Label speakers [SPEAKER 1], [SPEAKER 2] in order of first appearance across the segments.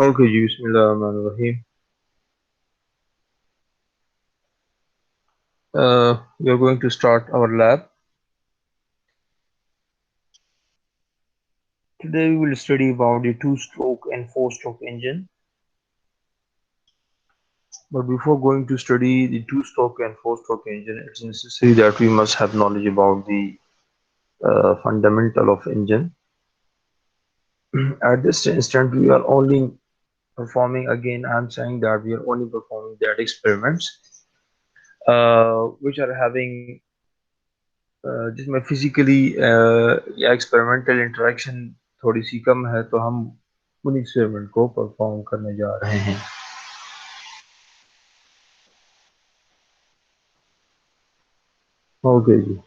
[SPEAKER 1] Okay, ji, Bismillahirrahmanirrahim. We are going to start our lab. Today we will study about the two-stroke and four-stroke engine. But before going to study the two-stroke and four-stroke engine, it's necessary that we must have knowledge about the fundamental of engine. At this instant, we are only performing, again, I'm saying that we are only performing that experiments which are having जिसमें physically या experimental interaction थोड़ी सी कम है तो हम उन experiment को perform करने जा रहे हैं. ओके जी.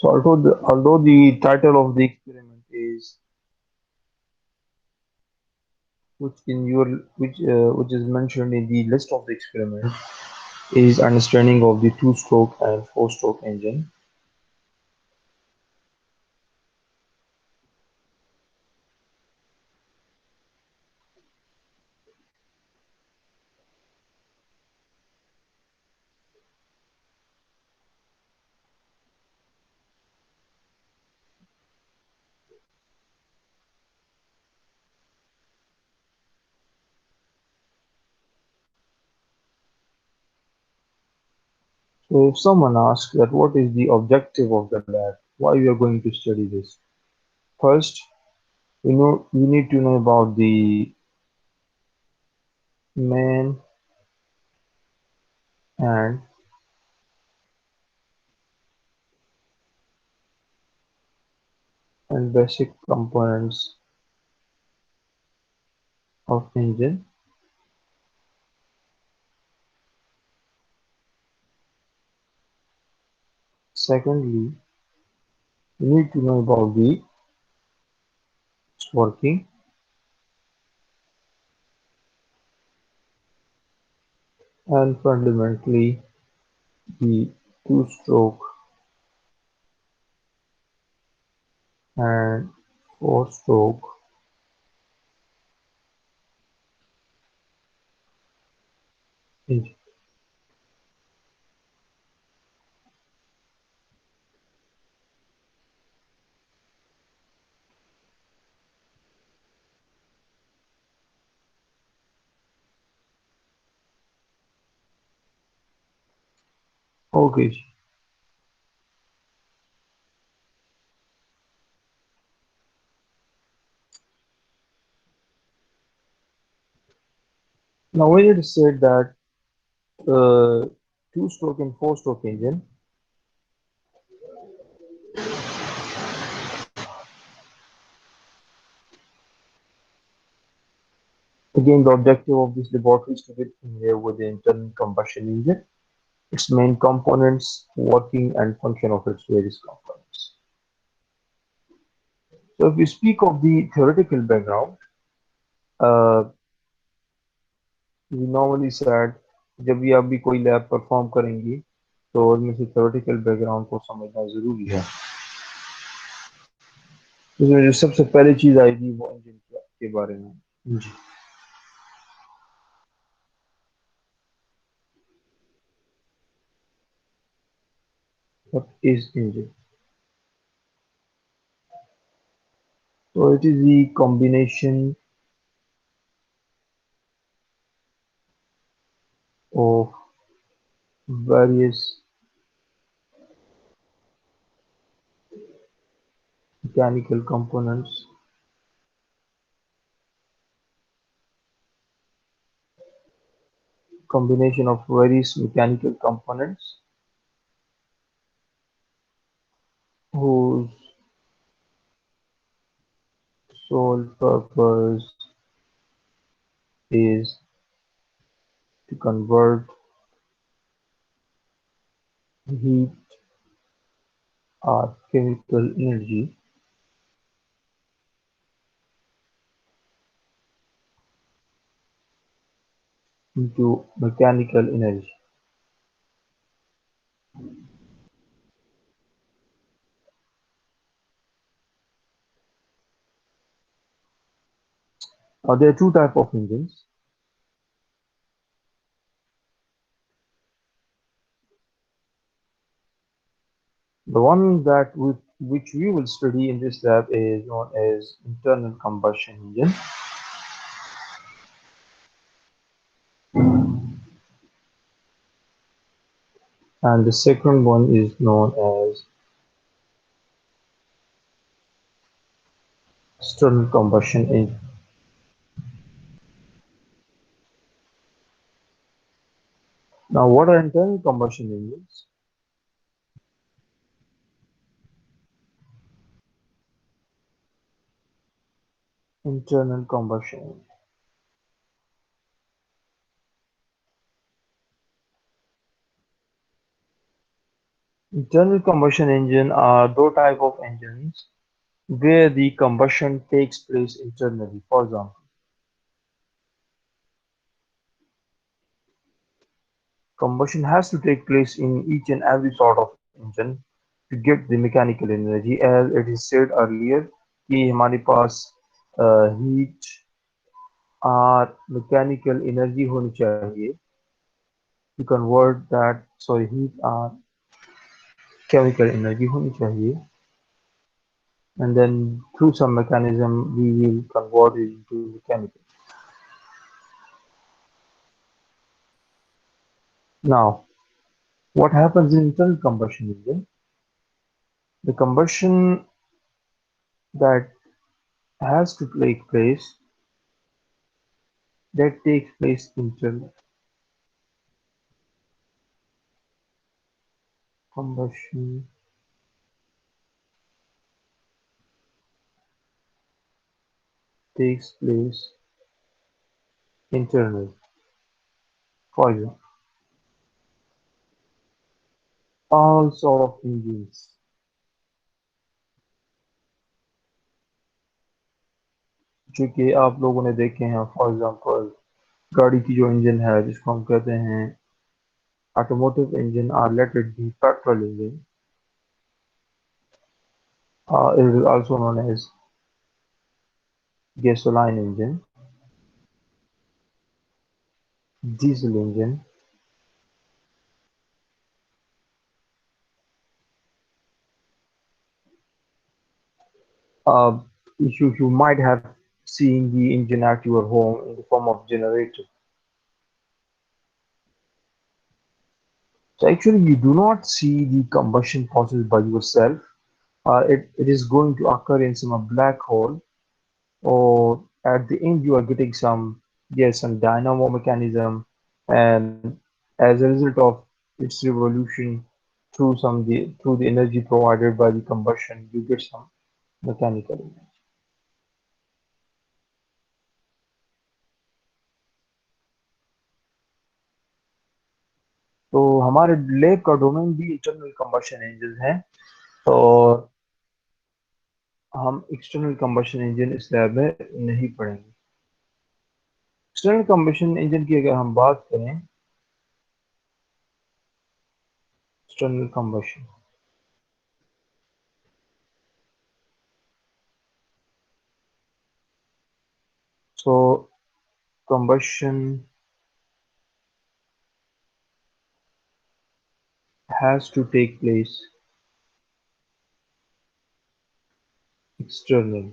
[SPEAKER 1] So although the title of the experiment is which is mentioned in the list of the experiment is understanding of the two-stroke and four-stroke engine. So if someone asks that what is the objective of the lab, why we are going to study this? First, we need to know about the main and basic components of engine. Secondly, we need to know about the working, and fundamentally the two-stroke and four-stroke engine. Okay. Now when it is said that two-stroke and four-stroke engine, again the objective of this laboratory is to get familiar with the internal combustion engine, its main components, working and function of its various components. So if we speak of the theoretical background, uh, we normally said जब भी आप भी कोई lab perform करेंगी तो उनमें से theoretical background को समझना जरूरी है. इसमें जो सबसे पहली चीज आएगी वो इंजन के बारे में. जी. What is engine? So it is the combination of various mechanical components whose sole purpose is to convert heat or chemical energy into mechanical energy. There are two type of engines. The one that which we will study in this lab is known as internal combustion engine, and the second one is known as external combustion engine. Now, what are internal combustion engines? Internal combustion engine. Internal combustion engine are those type of engines where the combustion takes place internally. For example, combustion has to take place in each and every sort of engine to get the mechanical energy. As it is said earlier कि हमारे पास heat और mechanical energy होनी चाहिए to convert that, sorry, heat और chemical energy होनी चाहिए, and then through some mechanism we will convert it into mechanical. Now, what happens in internal combustion engine? The combustion that has to take place, that takes place internal. Combustion takes place internally. For example, all sort of engines, जो कि आप लोगों ने देखे हैं, for example गाड़ी की जो इंजन है जिसको हम कहते हैं ऑटोमोटिव इंजन, और late it B petrol engine, it is also known as gasoline engine, diesel engine. Uh, you might have seen the engine at your home in the form of generator. So actually, you do not see the combustion process by yourself. It is going to occur in some black hole, or at the end you are getting some, yes, some dynamo mechanism, and as a result of its revolution through the energy provided by the combustion, you get some mechanical energy. तो हमारे lab का domain भी internal combustion engine है, और हम external combustion engine इस lab में नहीं पढ़ेंगे. एक्सटर्नल कंबशन इंजन की अगर हम बात करें, external combustion, so combustion has to take place external.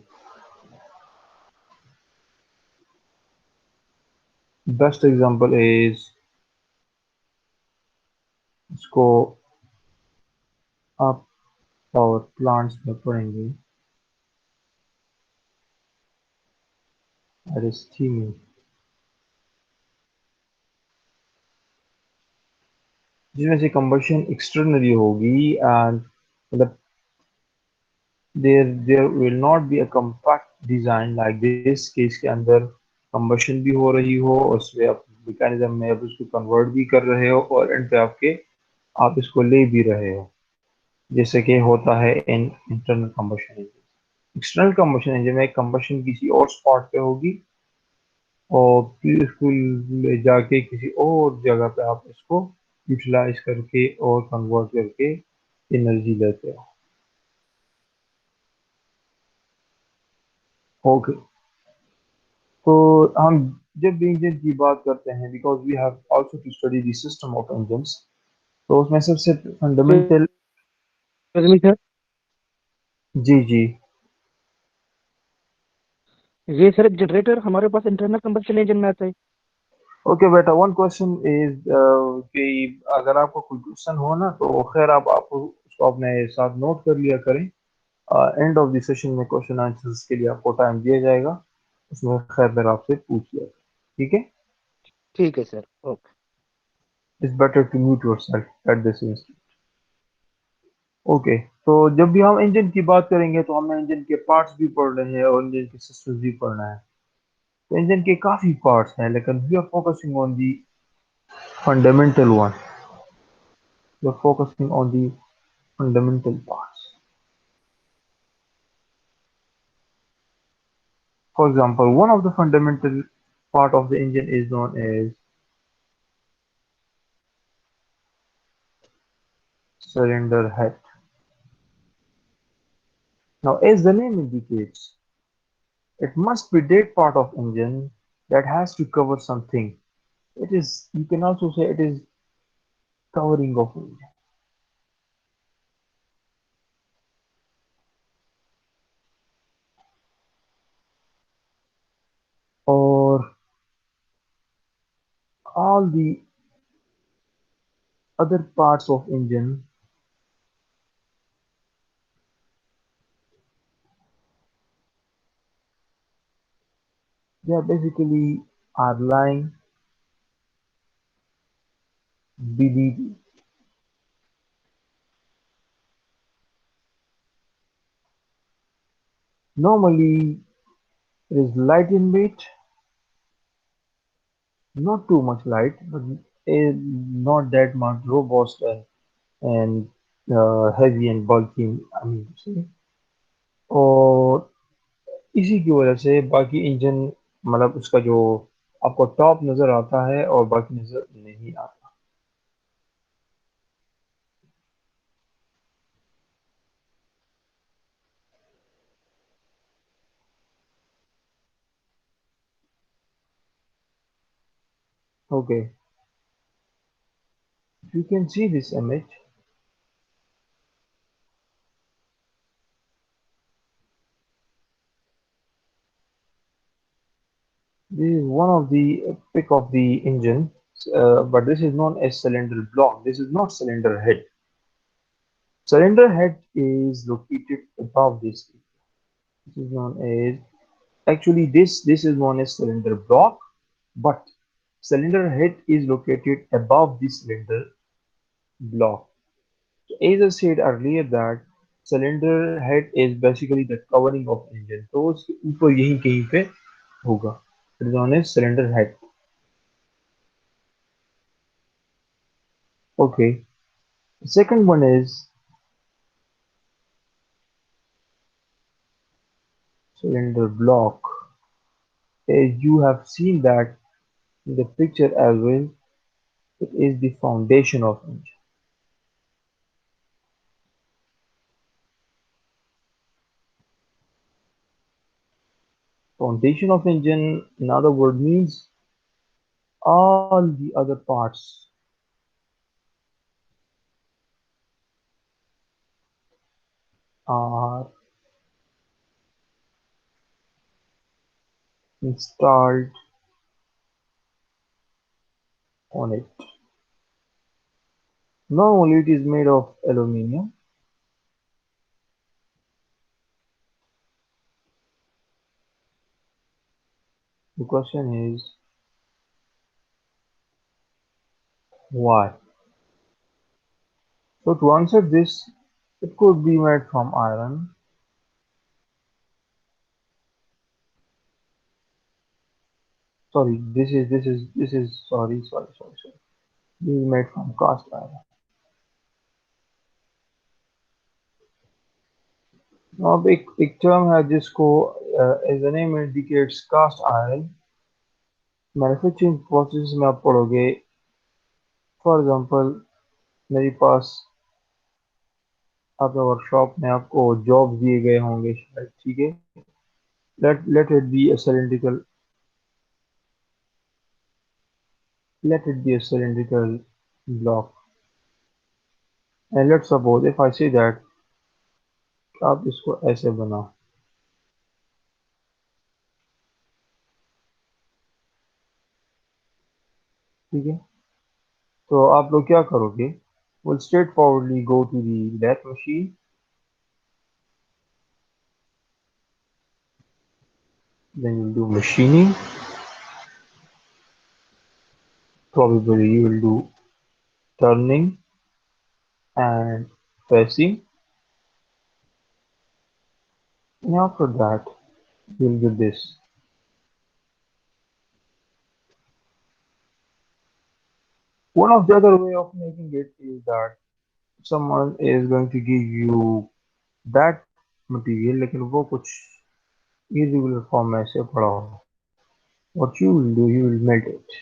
[SPEAKER 1] Best example is, इसको आप पावर प्लांट्स में पढ़ेंगे, दैट इज स्टीमिंग, जिसमें से कंबशन एक्सटर्नली होगी, एंड मतलब there will not be a compact design like this case के अंदर कंबशन भी हो रही हो और उसमें आप मैकेनिज्म में आप उसको कन्वर्ट भी कर रहे हो और एंड पे आपके आप इसको ले भी रहे हो, जैसे कि होता है in internal combustion engine. External combustion engine में कंबशन किसी और स्पॉट पे होगी और फिर इसको ले जाके किसी और जगह पे आप इसको यूटिलाइज करके और कन्वर्ट करके एनर्जी लेते हो. ओके, तो हम जब भी इंजन की बात करते हैं, because we have also to study the system of engines, तो उसमें सबसे फंडामेंटल।
[SPEAKER 2] एक्चुअली सर,
[SPEAKER 1] जी जी।
[SPEAKER 2] ये सर जनरेटर हमारे पास इंटरनल कंबस्शन इंजन में आता है।
[SPEAKER 1] ओके बेटा, वन क्वेश्चन इज कि अगर आपको कोई क्वेश्चन हो ना, तो खैर आप उसको अपने साथ नोट कर लिया करें। एंड ऑफ द सेशन में क्वेश्चन आंसर्स के लिए आपको टाइम दिया जाएगा, उसमें खैर मेरा आपसे पूछ लिया करें, ठीक है?
[SPEAKER 2] ठीक है sir, okay.
[SPEAKER 1] It's better to mute yourself at this instant. Okay. तो जब भी हम इंजन की बात करेंगे, तो हमें इंजन के पार्ट्स भी पढ़ रहे हैं और इंजन के सिस्टम्स भी पढ़ना है। तो इंजन के काफी पार्ट्स हैं, लेकिन we are focusing on the fundamental one. We are focusing on the fundamental parts. For example, one of the fundamental part of the engine is known as cylinder head. Now, as the name indicates, it must be that part of engine that has to cover something. It is, you can also say it is covering of engine, or all the other parts of engine. They are basically are lying beneath. Normally, it is light in weight, not too much light, but not that much robust and heavy and bulky, I mean to say। और इसी की वजह से बाकी engine, मतलब उसका जो आपको टॉप नजर आता है और बाकी नजर नहीं आता। Okay, you can see this image. This is one of the pic of the engine, but this is known as cylinder block. This is not cylinder head. Cylinder head is located above this. This is known as, actually this is known as cylinder block, but cylinder head is located above the cylinder block. So as I said earlier that cylinder head is basically the covering of engine, तो उसके ऊपर यहीं कहीं पे होगा। It is known as cylinder head. Okay. The second one is cylinder block. As you have seen that in the picture as well, it is the foundation of engine. Foundation of engine, in other words, means all the other parts are installed on it. Normally it is made of aluminum. The question is why? So to answer this, it could be made from iron. Sorry, this is sorry. This is made from cast iron. Now अब एक term है जिसको as the name indicates cast iron, manufacturing process में आप पढ़ोगे। For example, मेरे पास आपका workshop में आपको जॉब दिए गए होंगे शायद, ठीक है? Let it be a cylindrical let it be a cylindrical block, and let's suppose if I say that आप इसको ऐसे बनाओ, ठीक है? तो आप लोग क्या करोगे? will straightforwardly go to the lathe machine, then you'll do machining, probably you will do turning and pressing, and after that you'll get this. One of the other way of making it is that someone is going to give you that material लेकिन वो कुछ irregular form में ऐसे पड़ा हो. What you will do, you will melt it.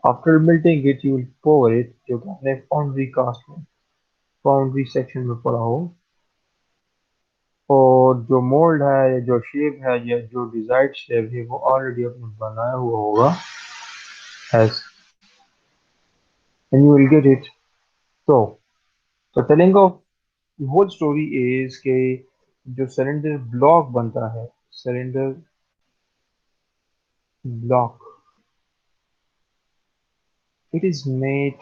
[SPEAKER 1] After melting it, you will pour it जो कि आपने foundry cast में foundry section में पड़ा हो, और जो मोल्ड है या जो शेप है या जो डिजायर्ड शेप है वो ऑलरेडी आपने बनाया हुआ होगा as, and you will get it. So the telling of the whole story is कि जो सिलेंडर ब्लॉक बनता है, cylinder block, it is made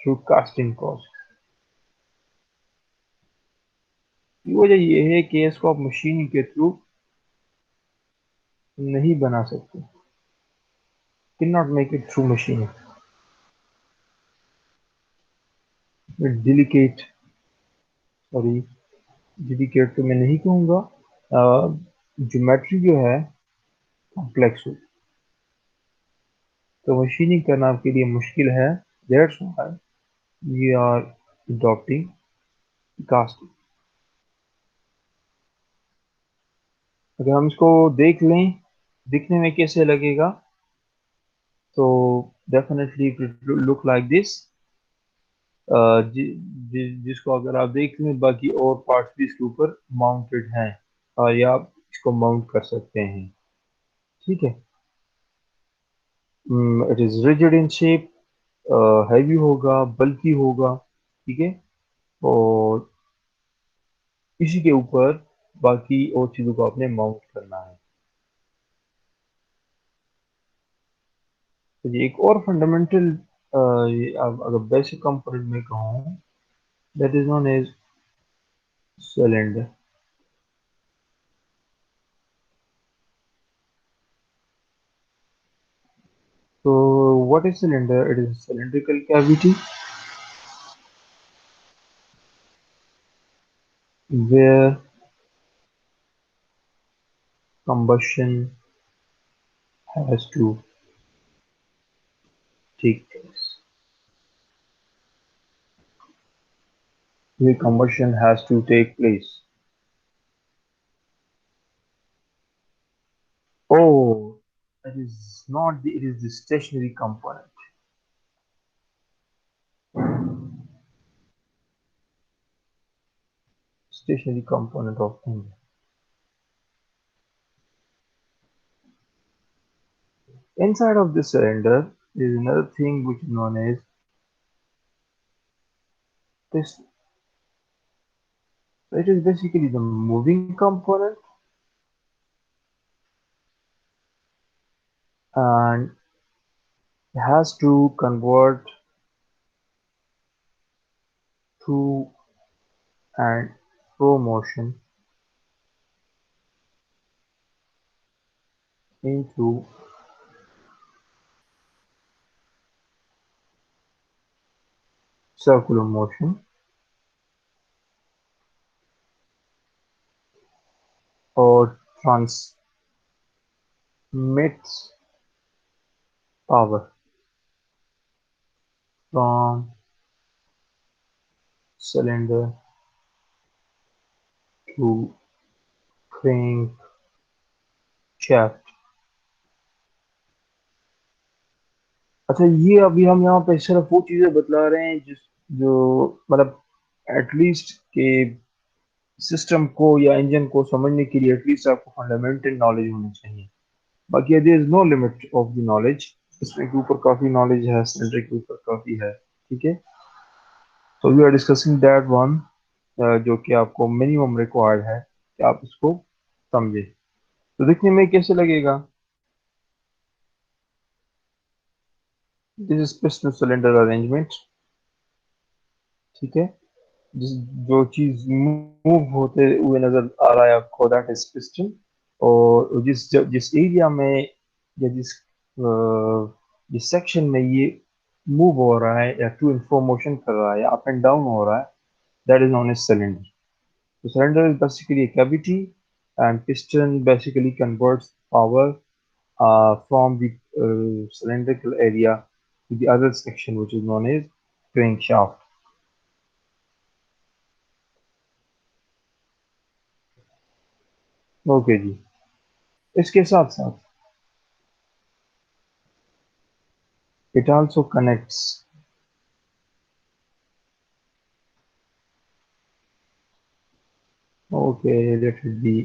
[SPEAKER 1] through casting process. की वजह ये है कि इसको आप मशीनिंग के थ्रू नहीं बना सकते, can not make it through machining. Delicate, sorry, delicate तो मैं नहीं कहूँगा, ज्योमेट्री जो है कॉम्प्लेक्स हो, तो मशीनिंग करना आपके लिए मुश्किल है. That's why we are adopting casting. अगर हम इसको देख लें दिखने में कैसे लगेगा, तो definitely it look like this. जिसको अगर आप देख लें बाकी और पार्ट्स भी इसके ऊपर माउंटेड हैं, या आप इसको माउंट कर सकते हैं, ठीक है? It is rigid in shape, heavy होगा, बल्की होगा, ठीक है? और इसी के ऊपर बाकी और चीज़ों को आपने माउंट करना है. तो ये एक और फंडामेंटल, अगर बेसिक कंपोनेंट में कहूँ, that is known as cylinder. So what is cylinder? It is a cylindrical cavity where combustion has to take place. Where combustion has to take place. Oh, it is not the, it is the stationary component. Stationary component of engine. Inside of the cylinder is another thing which is known as piston. So it is basically the moving component, and has to convert to and fro motion into circular motion, or transmits power from cylinder to crank shaft. अच्छा, ये अभी हम यहाँ पे सिर्फ वो चीजें बतला रहे हैं जिस जो मतलब एटलीस्ट के सिस्टम को या इंजन को समझने के लिए एटलीस्ट आपको फंडामेंटल नॉलेज होनी चाहिए। बाकी there is no limit of the knowledge, इसमें के ऊपर काफी नॉलेज है, सिलेंडर के ऊपर काफी है। ठीक है, तो we are discussing that one, जो कि आपको मिनिमम रिक्वायर्ड है कि आप इसको समझे। तो दिखने में कैसे लगेगा? This is piston cylinder arrangement. ठीक है, जिस जो चीज मूव होते हुए नजर आ रहा है आपको, दैट इज पिस्टन। और जिस एरिया में या जिस सेक्शन में ये मूव हो रहा है या टू एंड फ्रो मोशन कर रहा है या अप एंड डाउन हो रहा है, that is known as cylinder. तो cylinder is basically a cavity, and piston basically converts power from the cylindrical area to the other section, which is known as crankshaft. Okay जी, इसके साथ साथ it also connects, okay let it be.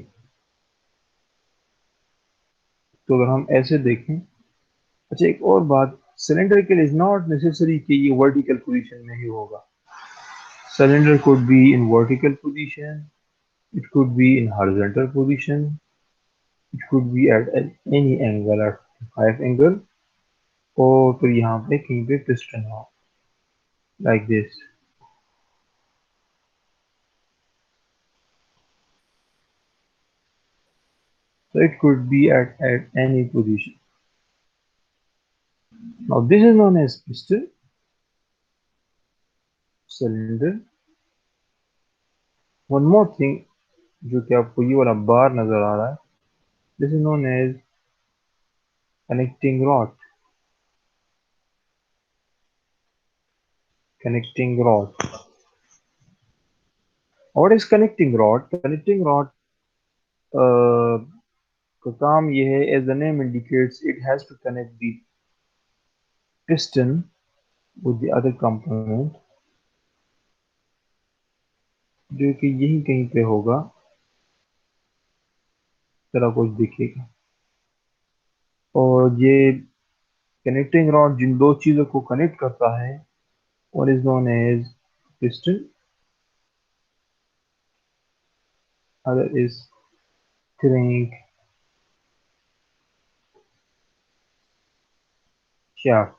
[SPEAKER 1] तो अगर हम ऐसे देखें, अच्छा एक और बात, सिलेंडर के लिए इज नॉट नेसेसरी कि ये वर्टिकल पोजीशन में ही होगा। Cylinder could be in vertical position, it could be in horizontal position, it could be at any angle, at 5 angle, और फिर यहाँ पे कहीं पे पिस्टन हो, like this. So it could be at any position. Now this is known as piston, cylinder. One more thing, जो कि आपको ये वाला बार नजर आ रहा है, this is known as connecting rod. Connecting rod. What is connecting rod? Connecting rod का काम ये है, as the name indicates, it has to connect the piston with the other component, जो कि यही कहीं पे होगा, तरह कुछ दिखेगा। और ये कनेक्टिंग रॉड जिन दो चीजों को कनेक्ट करता है, one is known as piston, other is crankshaft.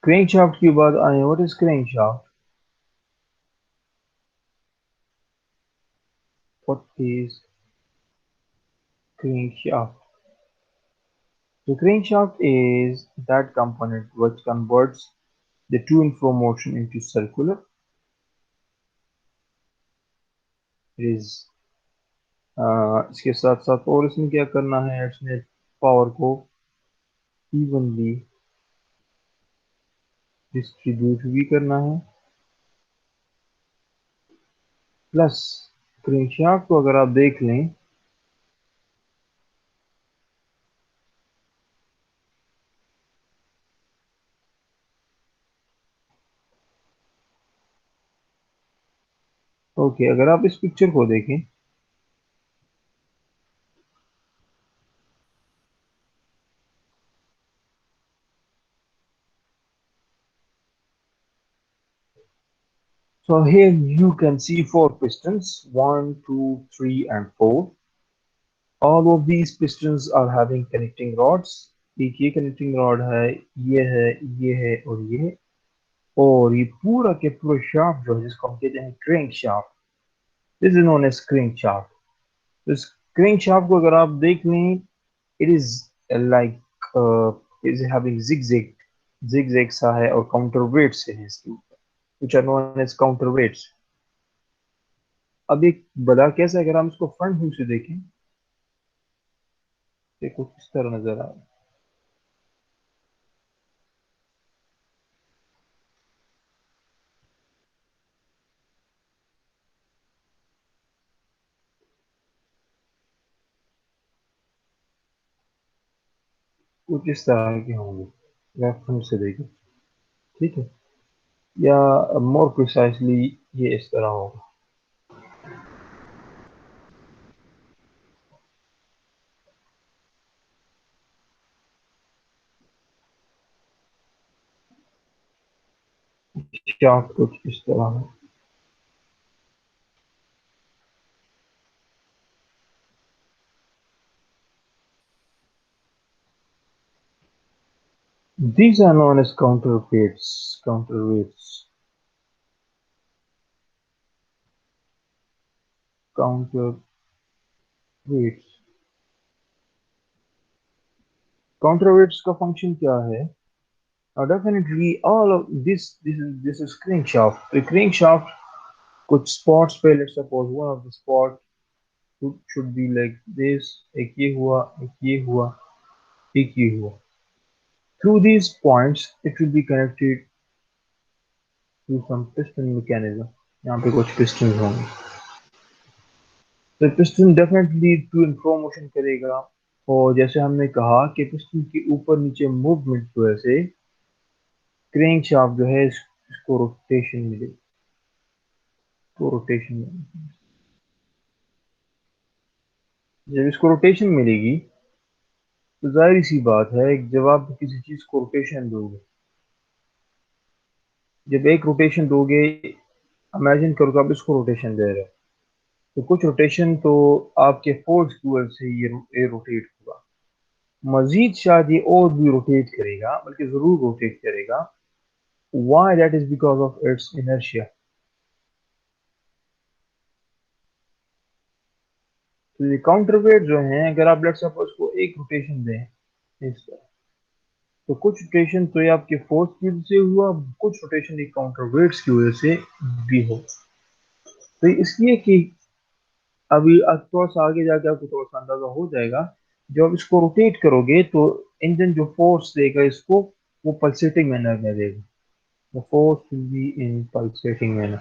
[SPEAKER 1] Crankshaft की बात आए, what is crankshaft? What is crankshaft? The crankshaft is that component which converts the to and fro motion into circular. It is इसके साथ साथ और इसमें क्या करना है, इसमें पावर को इवनली डिस्ट्रीब्यूट भी करना है। प्लस क्रैंकशाफ्ट को अगर आप देख लें, ओके अगर आप इस पिक्चर को देखें, so here you can see four pistons, 1, 2, 3 and 4. All of these pistons are having connecting rods। एक ये connecting rod है, ये है, ये है और ये है। और ये पूरा के पूरा शाफ्ट जो है, जिसको हम कहते हैं crankshaft, this is known as crankshaft. तो इस क्रैंक शाफ्ट को अगर आप देख लें, it is like is having zigzag, zigzag सा है, और काउंटर वेट्स है इसके ऊपर, which are known as counterweights। अब एक बड़ा कैसा है, अगर हम इसको फ्रंट व्यू से देखें, देखो किस तरह नजर आ रहा है। कुछ इस तरह के होंगे अगर फ्रंट से देखें। ठीक है, या मोर प्रिसाइसली ये इस तरह होगा। शाफ्ट कुछ इस तरह है। These are known as counterweights. Counterweights. Counterweights. Counterweights का फंक्शन क्या है? Definitely all of this is crankshaft. The crankshaft कुछ spots पे, let's suppose one of the spot should be like this, एक ये हुआ, एक ये हुआ, एक ये हुआ. Through these points it will be connected to some piston mechanism. यहाँ पे कुछ pistons होंगे. तो piston definitely to and fro motion करेगा, और जैसे हमने कहा कि पिस्टन के ऊपर नीचे मूवमेंट की वजह से क्रैंक शाफ्ट जो है इसको रोटेशन मिलेगी, तो रोटेशन मिलेगी। जब इसको रोटेशन मिलेगी तो जाहिर सी बात है, जब आप किसी चीज को रोटेशन दोगे, जब एक रोटेशन दोगे, इमेजिन करो कि आप इसको रोटेशन दे रहे हो, तो कुछ रोटेशन तो आपके फोर्स की वजह से ये रोटेट होगा, मजीद शायद ये और भी रोटेट करेगा, बल्कि जरूर रोटेट करेगा। Why? That is because of its inertia. तो ये काउंटरवेट जो है, अगर आप लेट्स सपोज को एक रोटेशन दें इस तरह, तो कुछ रोटेशन तो ये आपके फोर्स की वजह से हुआ, कुछ रोटेशन एक काउंटरवेट्स की वजह से भी हो। तो इसलिए कि अभी थोड़ा सा आगे जाके आपको थोड़ा सा अंदाजा हो जाएगा, जब आप इसको रोटेट करोगे तो इंजन जो फोर्स देगा इसको, वो पल्सेटिंग मैनर में देगा। The force will be in pulsating manner.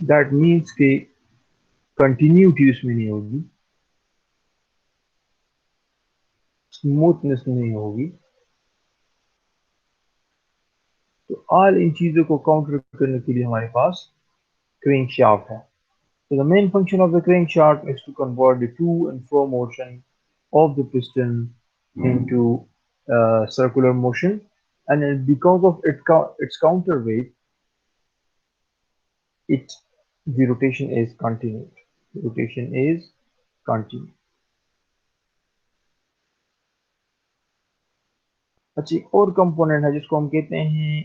[SPEAKER 1] That means कि कंटिन्यूटी उसमें नहीं होगी, स्मूथनेस नहीं होगी। तो ऑल इन चीजों को काउंटर करने के लिए हमारे पास crankshaft है। So the main function of the crankshaft is to convert the to and fro motion of the piston into circular motion, and then because of its counterweight, it the rotation is continued. The rotation is continued. अच्छा, एक और component है जिसको हम कहते हैं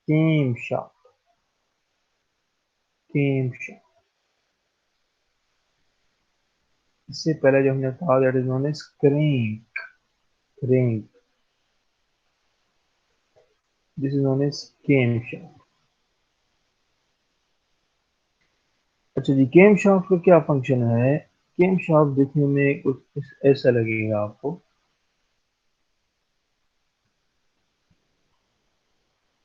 [SPEAKER 1] केम shaft. केम shaft, इससे पहले जो हमने कहा that is known as crank. Crank, this is known as camshaft. अच्छा जी, केम शाफ्ट का क्या फंक्शन है? केम शाफ्ट देखने में कुछ ऐसा लगेगा आपको।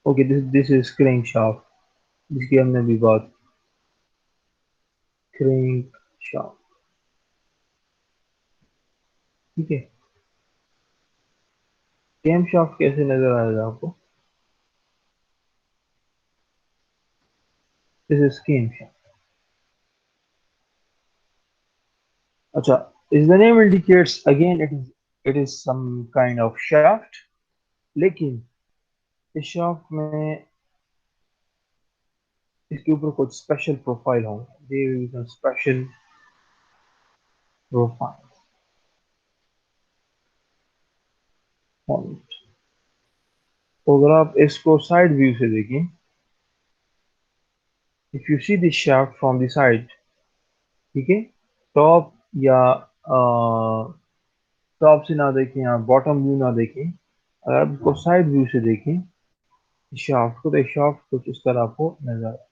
[SPEAKER 1] Okay, this is crank shaft, जिसकी हमने अभी बात। क्रैंक शाफ्ट, ठीक है। केम शाफ्ट कैसे नजर आएगा आपको? This is camshaft. अच्छा, is the name indicates again it is some kind of shaft, लेकिन इस शाफ्ट में इसके ऊपर कुछ स्पेशल प्रोफाइल होंगे, there is a special profile. तो अगर आप इसको साइड व्यू से देखें, if you see this shaft from the side, ठीक है, टॉप या टॉप से ना देखें या बॉटम व्यू ना देखें, अगर आप इसको साइड व्यू से देखें शाफ्ट को, तो शाफ्ट कुछ इस तरह आपको नजर आए।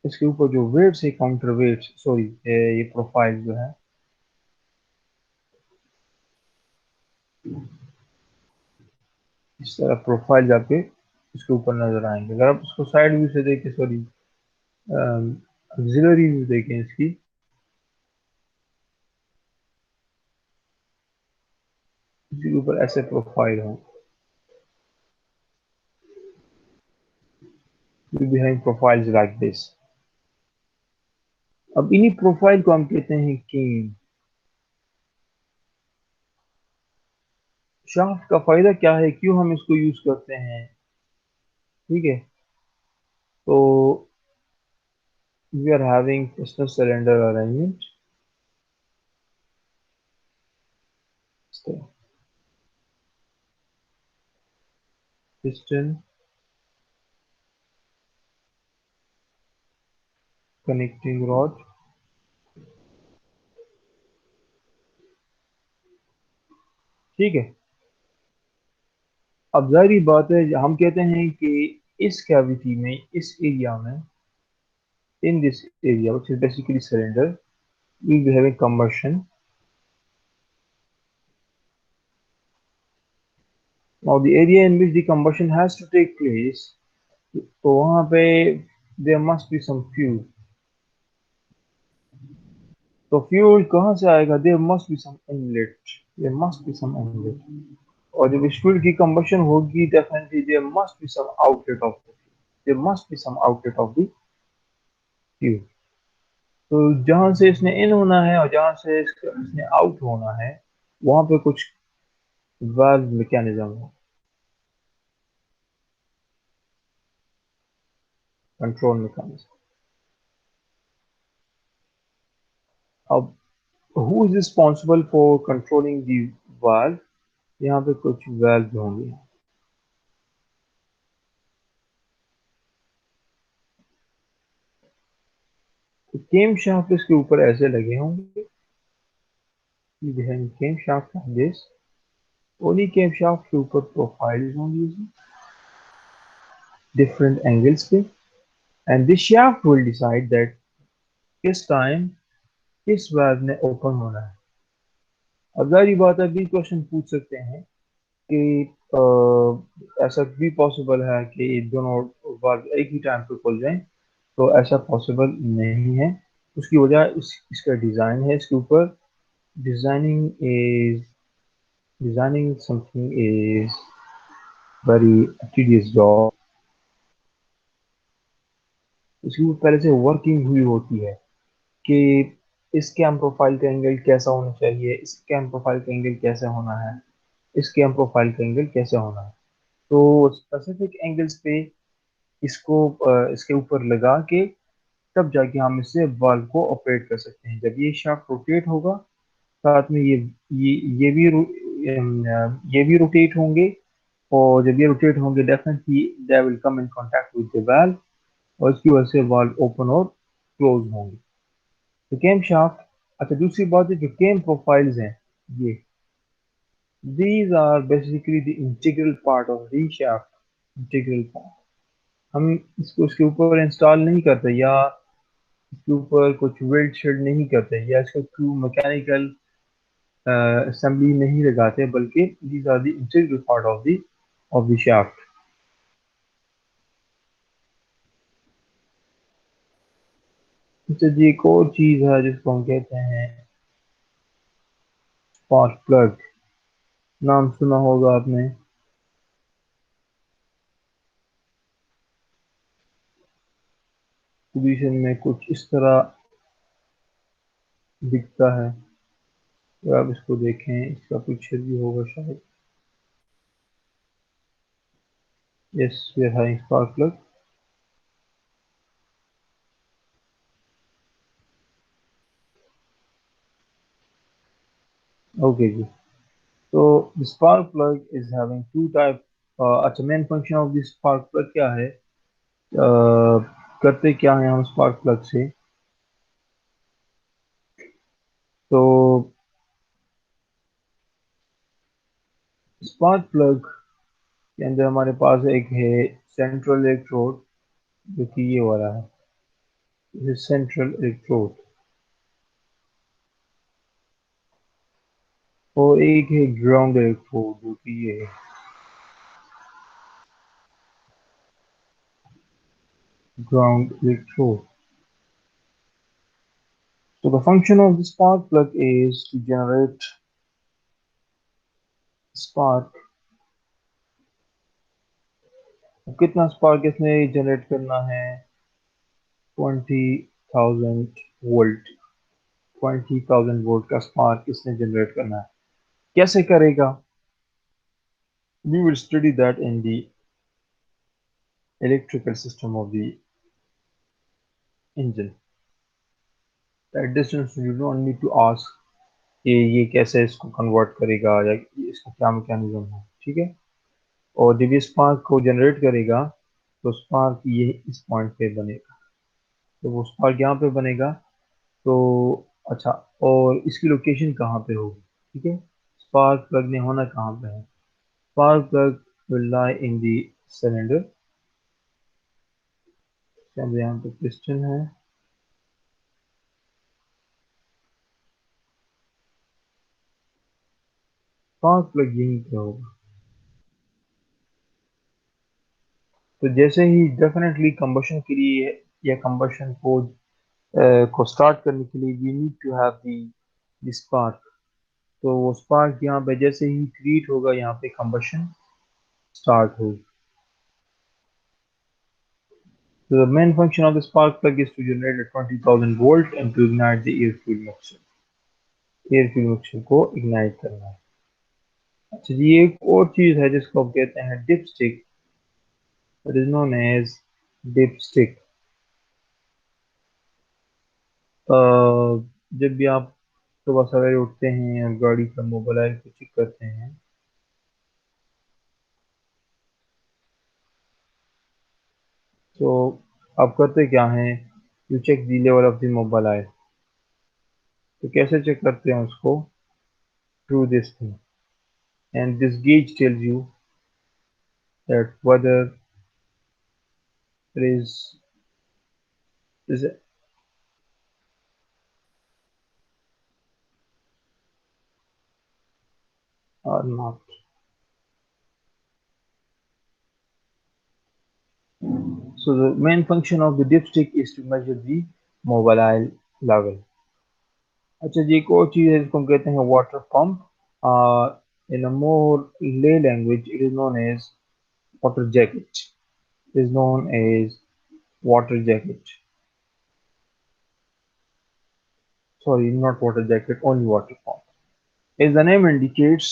[SPEAKER 1] इसके ऊपर जो वेट्स है, काउंटर वेट्स, सॉरी, ये प्रोफाइल जो है, इस तरह प्रोफाइल आपके इसके ऊपर नजर आएंगे। अगर आप इसको साइड व्यू से देखें, सॉरी ऑक्सिलरी व्यू देखें इसकी, इसके ऊपर ऐसे प्रोफाइल हो, बिहाइंड प्रोफाइल्स लाइक दिस। अब इन्हीं प्रोफाइल को हम कहते हैं केम। शाफ्ट का फायदा क्या है, क्यों हम इसको यूज करते हैं? ठीक है, तो we are having piston cylinder arrangement, piston connecting rod। ठीक है, अब जाहिर बात है हम कहते हैं कि इस कैविटी में, इस एरिया में, in this area which is basically cylinder, we'll be having combustion। now the area in which the combustion has to take place, तो वहां पे there must be some fuel। तो फ्यूल कहाँ से आएगा? there must be some inlet, there must be some inlet। और जब इस फ्यूल की combustion होगी, definitely there must be some outlet of the fuel, there must be some outlet of the fuel। तो जहां से इसने इन होना है और जहां से इसने आउट होना है, वहां पे कुछ वाल्व मैकेनिज्म है, कंट्रोल मैकेनिज्म। अब who is responsible for controlling the valve? यहाँ पे कुछ वाल्व होंगे, तो केम शाफ्ट इसके ऊपर ऐसे लगे होंगे, camshaft this, only camshaft के ऊपर प्रोफाइल होंगी डिफरेंट एंगल्स पे, and this shaft will decide that किस टाइम किस वाल्व ने ओपन होना है। अब जाहिर बात है, भी क्वेश्चन पूछ सकते हैं कि ऐसा भी पॉसिबल है कि दोनों वाल्व एक ही टाइम पे खुल जाएं, तो ऐसा पॉसिबल नहीं है। उसकी वजह इसका डिज़ाइन है, इसके ऊपर designing is designing something is very tedious job. इसके ऊपर पहले से वर्किंग हुई होती है कि इस कैम प्रोफाइल का एंगल कैसा होना चाहिए, इस कैम प्रोफाइल का एंगल कैसे होना है, इस कैम प्रोफाइल का एंगल कैसे होना है। तो स्पेसिफिक एंगल्स पे इसको इसके ऊपर लगा के तब जाके हम इससे बल्ब को ऑपरेट कर सकते हैं। जब ये शाफ्ट रोटेट होगा, साथ में ये ये भी ये भी रोटेट होंगे, और जब ये रोटेट होंगे definitely they will come in contact with the valve, और इसकी वजह से वाल्व ओपन और क्लोज होंगे। तो केम शाफ्ट, अच्छा दूसरी बात है जो केम प्रोफाइल्स हैं, ये these are basically the integral part of the shaft, integral part। हम इसको उसके ऊपर इंस्टॉल नहीं करते, या इसके ऊपर कुछ वेल्ड शेड नहीं करते, या इसको थ्रू मैकेनिकल असेंबली नहीं लगाते, बल्कि these are the integral part of the shaft. अच्छा जी, एक और चीज है जिसको हम कहते हैं स्पार्क प्लग। नाम सुना होगा आपने। पोजीशन में कुछ इस तरह दिखता है, अगर आप इसको देखें, इसका पिक्चर भी होगा शायद। Yes, we are having spark plug. Okay जी, तो spark plug is having two type. अच्छा, main function of this spark plug क्या है? करते क्या है हम स्पार्क प्लग से? तो स्पार्क प्लग के अंदर हमारे पास एक है सेंट्रल इलेक्ट्रोड, जो कि ये वाला है, ये सेंट्रल इलेक्ट्रोड। और एक है ग्राउंड इलेक्ट्रोड, जो कि ये है ground electrode। So the function of the spark plug is to generate spark, कितना स्पार्क इसने जनरेट करना है? 20,000 वोल्ट। 20,000 वोल्ट का स्पार्क इसने जनरेट करना है। कैसे करेगा? We will study that in the electrical system of the engine. At distance you don't need to ask कि ये कैसे इसको कन्वर्ट करेगा या इसका क्या मैकेनिज्म है, ठीक है। और जब ये स्पार्क को जनरेट करेगा तो स्पार्क ये इस पॉइंट पे बनेगा, तो वो स्पार्क यहाँ पे बनेगा। तो अच्छा, और इसकी लोकेशन कहाँ पे होगी, ठीक है। स्पार्क प्लग ने होना कहाँ पे है? Spark plug will lie in the cylinder. यहाँ पे पिस्टन है, स्पार्क प्लग यहीं पे होगा। तो जैसे ही डेफिनेटली कंबशन के लिए या कंबशन को स्टार्ट करने के लिए we need to have the spark. तो वो स्पार्क यहाँ पे जैसे ही क्रिएट होगा, यहाँ पे कंबशन स्टार्ट होगी। So the main function of the spark plug is to generate a 20,000 volt and to ignite the air fuel mixture। Air fuel mixer को इग्नाइट करना है। अच्छा जी, एक और चीज है जिसको आप कहते हैं dipstick, it is known as dipstick. जब भी आप सुबह सवेरे उठते हैं और गाड़ी का मोबाइल को चेक करते हैं, तो आप करते क्या हैं? You check the level of the mobile. तो कैसे चेक करते हैं उसको? Through this thing, and this gauge tells you that whether it is or not. So the main function of the dipstick is to measure the mobile level। अच्छा जी, एक और चीज है जिसको हम कहते हैं water pump. In a more lay language, it is known as water jacket। Is known as water jacket। Sorry, not water jacket, only water pump। As the name indicates,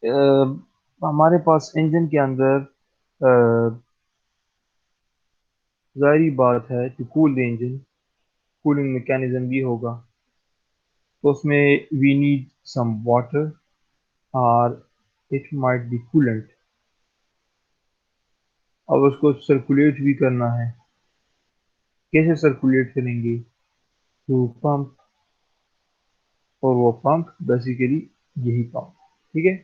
[SPEAKER 1] हमारे पास इंजन के अंदर जाहिर बात है कि cool the engine, cooling mechanism भी होगा। तो उसमें वी नीड सम वाटर और इट माइट बी कूलेंट। अब उसको सर्कुलेट भी करना है। कैसे सर्कुलेट करेंगे? Through pump. और वो पंप बेसिकली यही पंप, ठीक है।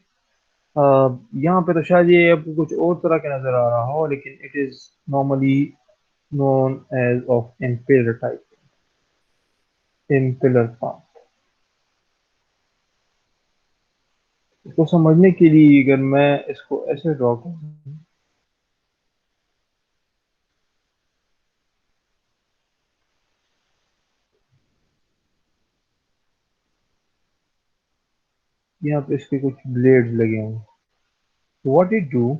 [SPEAKER 1] यहाँ पे तो शायद ये आपको कुछ और तरह का नजर आ रहा हो, लेकिन it is normally known as of impeller type, impeller pump. इसको समझने के लिए अगर मैं इसको ऐसे ड्रॉ करूँ, यहाँ पे इसके कुछ ब्लेड्स लगे हुए हैं। व्हाट इट डू,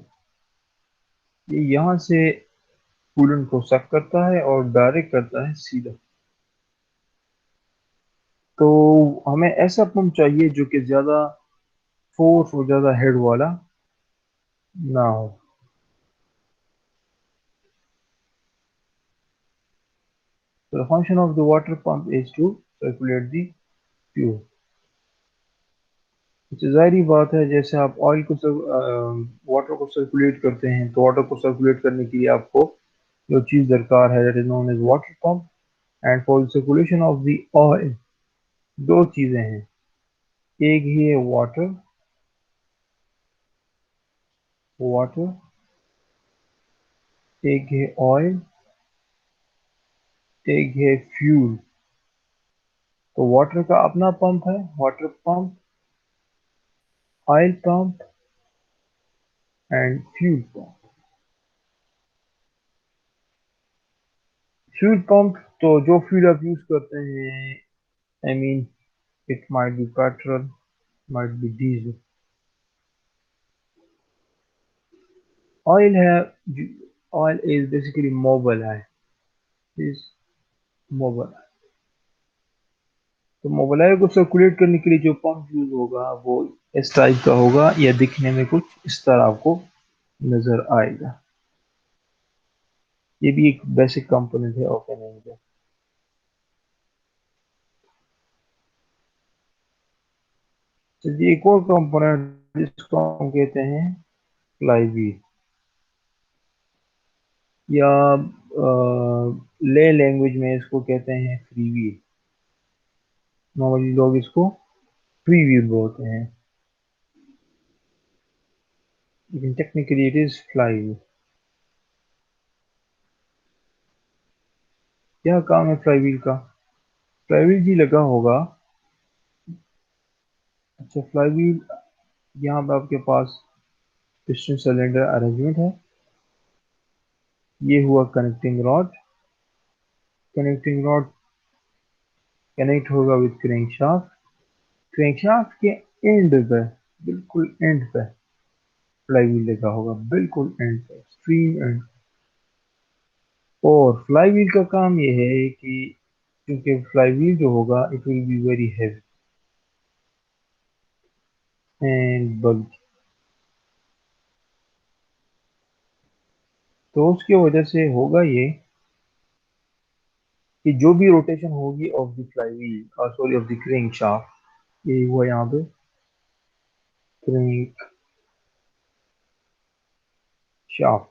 [SPEAKER 1] ये यहाँ से कूलेंट को सक करता है और डायरेक्ट करता है सीधा। तो हमें ऐसा पंप चाहिए जो कि ज्यादा फोर्स और ज्यादा हेड वाला ना हो। So the function of the water pump is to circulate the fuel। इससे जाहिर बात है, जैसे आप ऑयल को वाटर को सर्कुलेट करते हैं, तो वाटर को सर्कुलेट करने के लिए आपको जो चीज दरकार है that is known as water pump. And for the circulation of the oil, दो चीजें हैं। एक ही है वाटर, वाटर, एक है ऑयल, एक है फ्यूल। तो वाटर का अपना पंप है, water pump, oil pump and fuel pump. Fuel pump, तो जो फ्यूल आप यूज करते हैं, I mean it might be petrol, might be diesel। Oil है, ऑयल इज बेसिकली मोबल है, इज मोबल। तो मोबाइल को सर्कुलेट करने के लिए जो पंप यूज होगा वो इस टाइप का होगा, या दिखने में कुछ इस तरह आपको नजर आएगा। ये भी एक बेसिक कंपोनेंट है ऑफ एन इंजन। तो ये एक और कंपोनेंट जिसको हम कहते हैं फ्लाईव्हील, या ले लैंग्वेज में इसको कहते हैं फ्री व्हील। नॉर्मली लोग इसको फ्री व्हील बोलते हैं, लेकिन टेक्निकली इट इज फ्लाईव्हील। क्या काम है फ्लाईव्हील का? फ्लाईव्हील जी लगा होगा। अच्छा, फ्लाईव्हील, यहाँ पे आपके पास पिस्टन सिलेंडर अरेंजमेंट है। ये हुआ connecting rod. Connecting rod connect होगा विद क्रैंकशाफ्ट। क्रैंकशाफ्ट के एंड पे, बिल्कुल एंड पे फ्लाईव्हील लगा होगा, बिल्कुल एंड पे, एक्सट्रीम एंड। और फ्लाईव्हील का काम ये है कि क्योंकि फ्लाईव्हील जो होगा it will be very heavy and bulky, तो उसकी वजह से होगा ये कि जो भी रोटेशन होगी of the flywheel, sorry of the crankshaft, ये हुआ यहाँ पे क्रैंक शाफ्ट,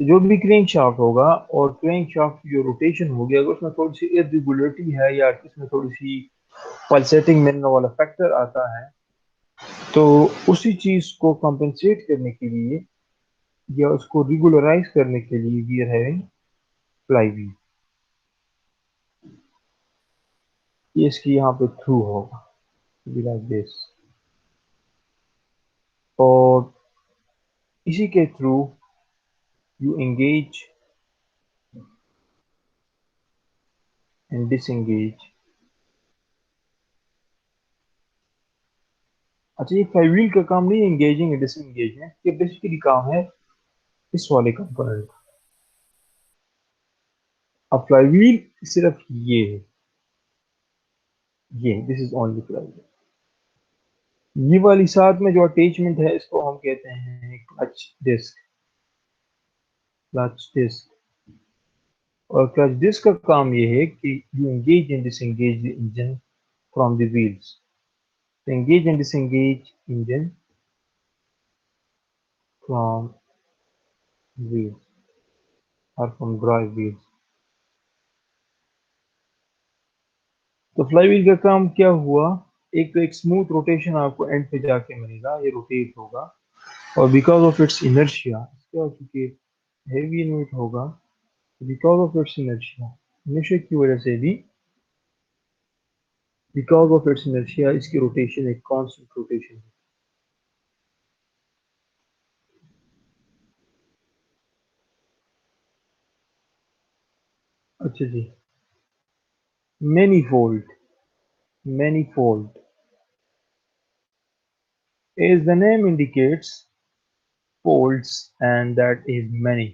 [SPEAKER 1] जो भी क्रैंक शाफ्ट होगा और क्रैंक शाफ्ट की जो रोटेशन होगी, अगर उसमें थोड़ी सी इरेगुलरिटी है या इसमें थोड़ी सी पल्सेटिंग मिलने वाला फैक्टर आता है, तो उसी चीज को कंपेंसेट करने के लिए या उसको रेगुलराइज करने के लिए वी आर हैविंग फ्लाईव्हील। ये इसकी यहाँ पे थ्रू होगा लाइक दिस, और इसी के through you engage and disengage. अच्छा, ये फ्लाईव्हील का काम नहीं एंगेजिंग एंड डिसएंगेज है, ये बेसिकली काम है इस वाले कंपोनेंट। अब फ्लाईव्हील सिर्फ ये है, ये दिस इज ओनली फ्लाईव्हील। ये वाली साथ में जो अटैचमेंट है इसको हम कहते हैं क्लच डिस्क। क्लच डिस्क, और क्लच डिस्क का काम ये है कि you engage and disengage the engine from the wheels. तो engage and disengage engine from wheels और फ्रॉम ड्राइव व्हील्स। तो फ्लाईव्हील का काम क्या हुआ? एक तो एक स्मूथ रोटेशन आपको एंड पे जाके मिलेगा, ये रोटेट होगा, और बिकॉज ऑफ इट्स इनर्शिया, क्योंकि हेवी यूनिट होगा, because of its inertia, inertia की वजह से भी, बिकॉज ऑफ इट्स इनर्शिया इसकी रोटेशन एक कांस्टेंट रोटेशन है। अच्छा जी, manifold, manifold, as the name indicates, folds and that is many।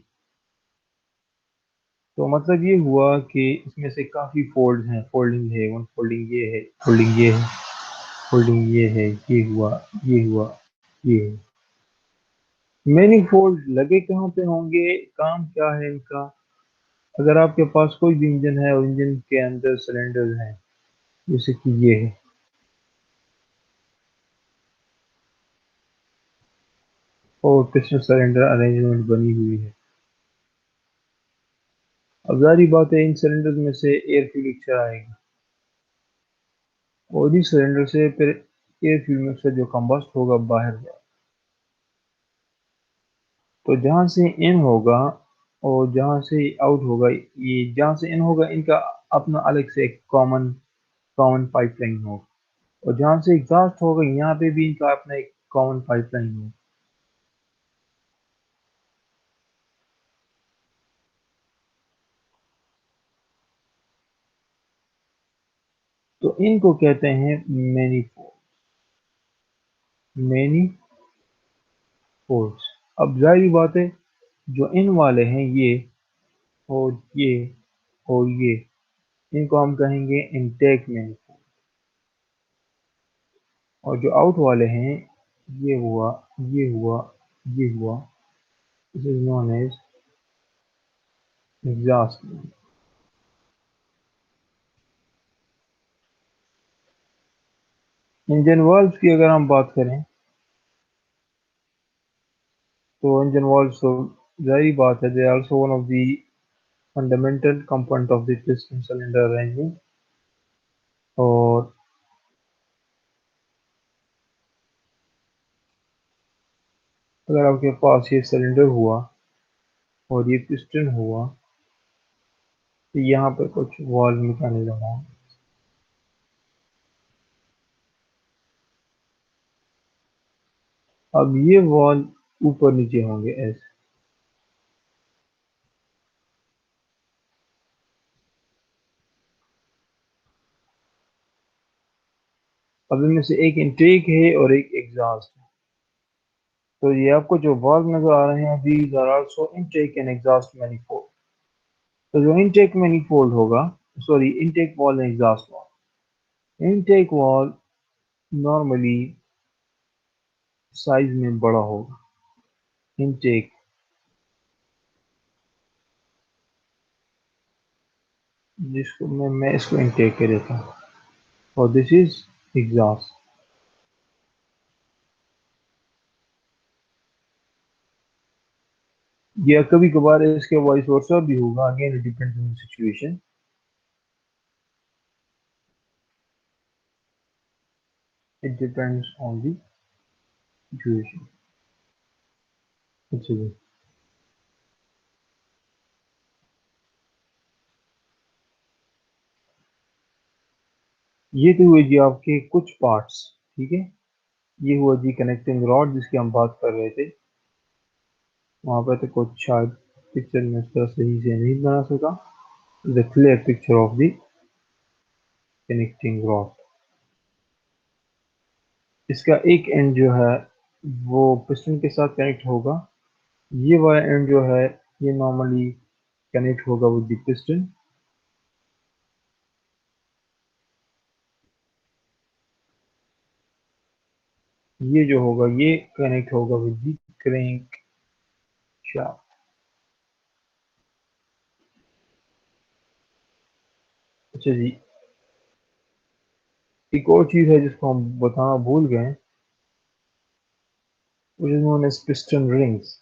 [SPEAKER 1] तो मतलब ये हुआ कि इसमें से काफी फोल्ड हैं, फोल्डिंग है, वन फोल्डिंग ये है, फोल्डिंग ये है, फोल्डिंग ये है, ये हुआ, ये हुआ, ये है। मैनी फोल्ड लगे कहाँ पे होंगे, काम क्या है इनका? अगर आपके पास कोई भी इंजन है और इंजन के अंदर सिलेंडर हैं, जैसे कि ये है, और पिस्टन सिलेंडर अरेंजमेंट बनी हुई है, अब जारी बात है इन सिलेंडर में से एयर फ्यूल मिक्सर आएगी, और इस सिलेंडर से फिर एयर फ्यूल मिक्सर जो कंबस्ट होगा बाहर जाए। तो जहां से इन होगा और जहां से आउट होगा, ये जहां से इन होगा इनका अपना अलग से एक कॉमन कॉमन पाइपलाइन होगा, और जहां से एग्जॉस्ट होगा यहाँ पे भी इनका अपना एक कॉमन पाइपलाइन होगा। तो इनको कहते हैं मैनीफोल्ड, मैनीफोल्ड। फोर्स। अब जाहिर बात है जो इन वाले हैं ये और ये और ये, इनको हम कहेंगे इनटेक मैनिफोल्ड। और जो आउट वाले हैं ये हुआ, ये हुआ, ये हुआ, this is known as exhaust. Engine valve की अगर हम बात करें तो इंजन वाल्व तो जाहिर बात है they are also one of the fundamental component of the piston cylinder arrangement. और अगर आपके पास ये सिलेंडर हुआ और ये पिस्टन हुआ तो यहाँ पर कुछ वाल्व मैकेनिज्म है। अब ये वाल्व ऊपर नीचे होंगे ऐसे। अब इनमें से एक इनटेक है और एक एग्जॉस्ट है। तो ये आपको जो वाल्व नजर आ रहे हैं these are also intake and exhaust manifold. तो जो इनटेक मैनिफोल्ड होगा, sorry intake valve and exhaust valve, intake valve normally size में बड़ा होगा। इनटेक, जिसको मैं इसको इनटेक कह देता हूँ, और दिस इज एग्जॉस्ट। या कभी कभार इसके वॉइस वर्सा भी होगा, again it depends on situation. It depends on the situation. अच्छा जी, ये तो हुए जी आपके कुछ पार्ट्स। ठीक है, ये हुआ जी कनेक्टिंग रॉड जिसकी हम बात कर रहे थे। वहां पर तो कुछ शायद पिक्चर में इस तरह सही से नहीं बना सका। The clear picture of the connecting rod. इसका एक एंड जो है वो पिस्टन के साथ कनेक्ट होगा। ये वाला एंड जो है ये नॉर्मली कनेक्ट होगा विद द पिस्टन। ये जो होगा ये कनेक्ट होगा विद द क्रैंक शाफ्ट। अच्छा जी, एक और चीज है जिसको हम बताना भूल गए, which is known as piston rings।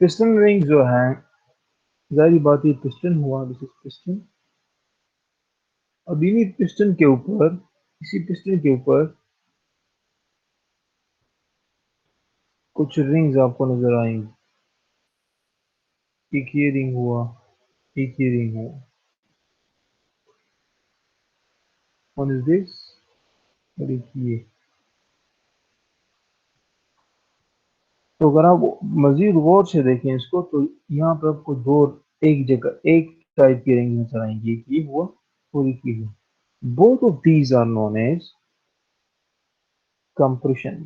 [SPEAKER 1] Piston ring जो है, जाहिर बात है पिस्टन हुआ, दिस इज पिस्टन। अब इन्हीं पिस्टन के ऊपर, इसी पिस्टन के ऊपर कुछ रिंग्स आपको नजर आएंगी। एक ये रिंग हुआ, एक ये रिंग हुआ, वन इज दिस, और एक ये। तो अगर आप मजीद गौर से देखें इसको तो यहाँ पे आपको दो, एक जगह एक टाइप की रिंग नजर आएंगी, एक ये हुआ और एक ये हुआ। Both of these are known as compression,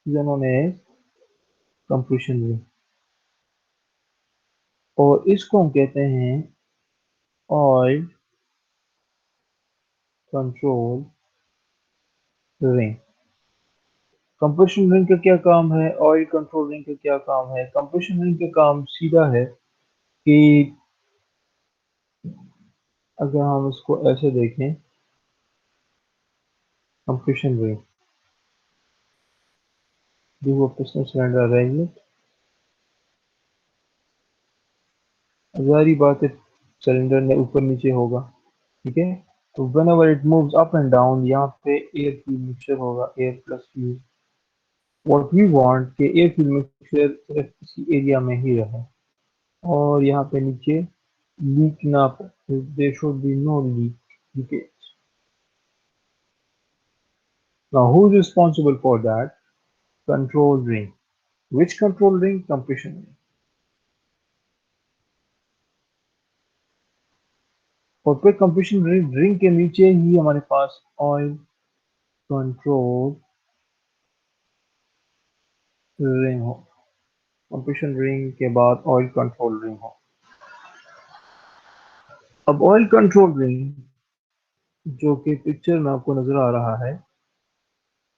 [SPEAKER 1] known as compression ring. और इसको हम कहते हैं oil control ring. Compression ring का क्या काम है, ऑयल कंट्रोल रिंग का क्या काम है? कंप्रेशन रिंग का काम सीधा है कि अगर हम इसको ऐसे देखें, कंप्रेशन रिंग जो वो पिस्टन सिलेंडर अरेंजमेंट, जारी बात है सिलेंडर ने ऊपर नीचे होगा। ठीक है, तो whenever it moves up and down यहाँ पे एयर फ्यूल मिक्सचर होगा, air plus fuel. What we want कि एयर फ्यूल मिक्सचर सिर्फ इसी एरिया में ही रहे और यहाँ पे नीचे लीक ना, there should be no leak. Now, who is responsible for that? Control ring. Which control ring? Compression ring. और फिर कंप्रेशन रिंग के नीचे ही हमारे पास ऑयल कंट्रोल रिंग हो, कंप्रेशन रिंग के बाद ऑयल कंट्रोल रिंग हो। अब ऑयल कंट्रोल रिंग जो कि पिक्चर में आपको नजर आ रहा है,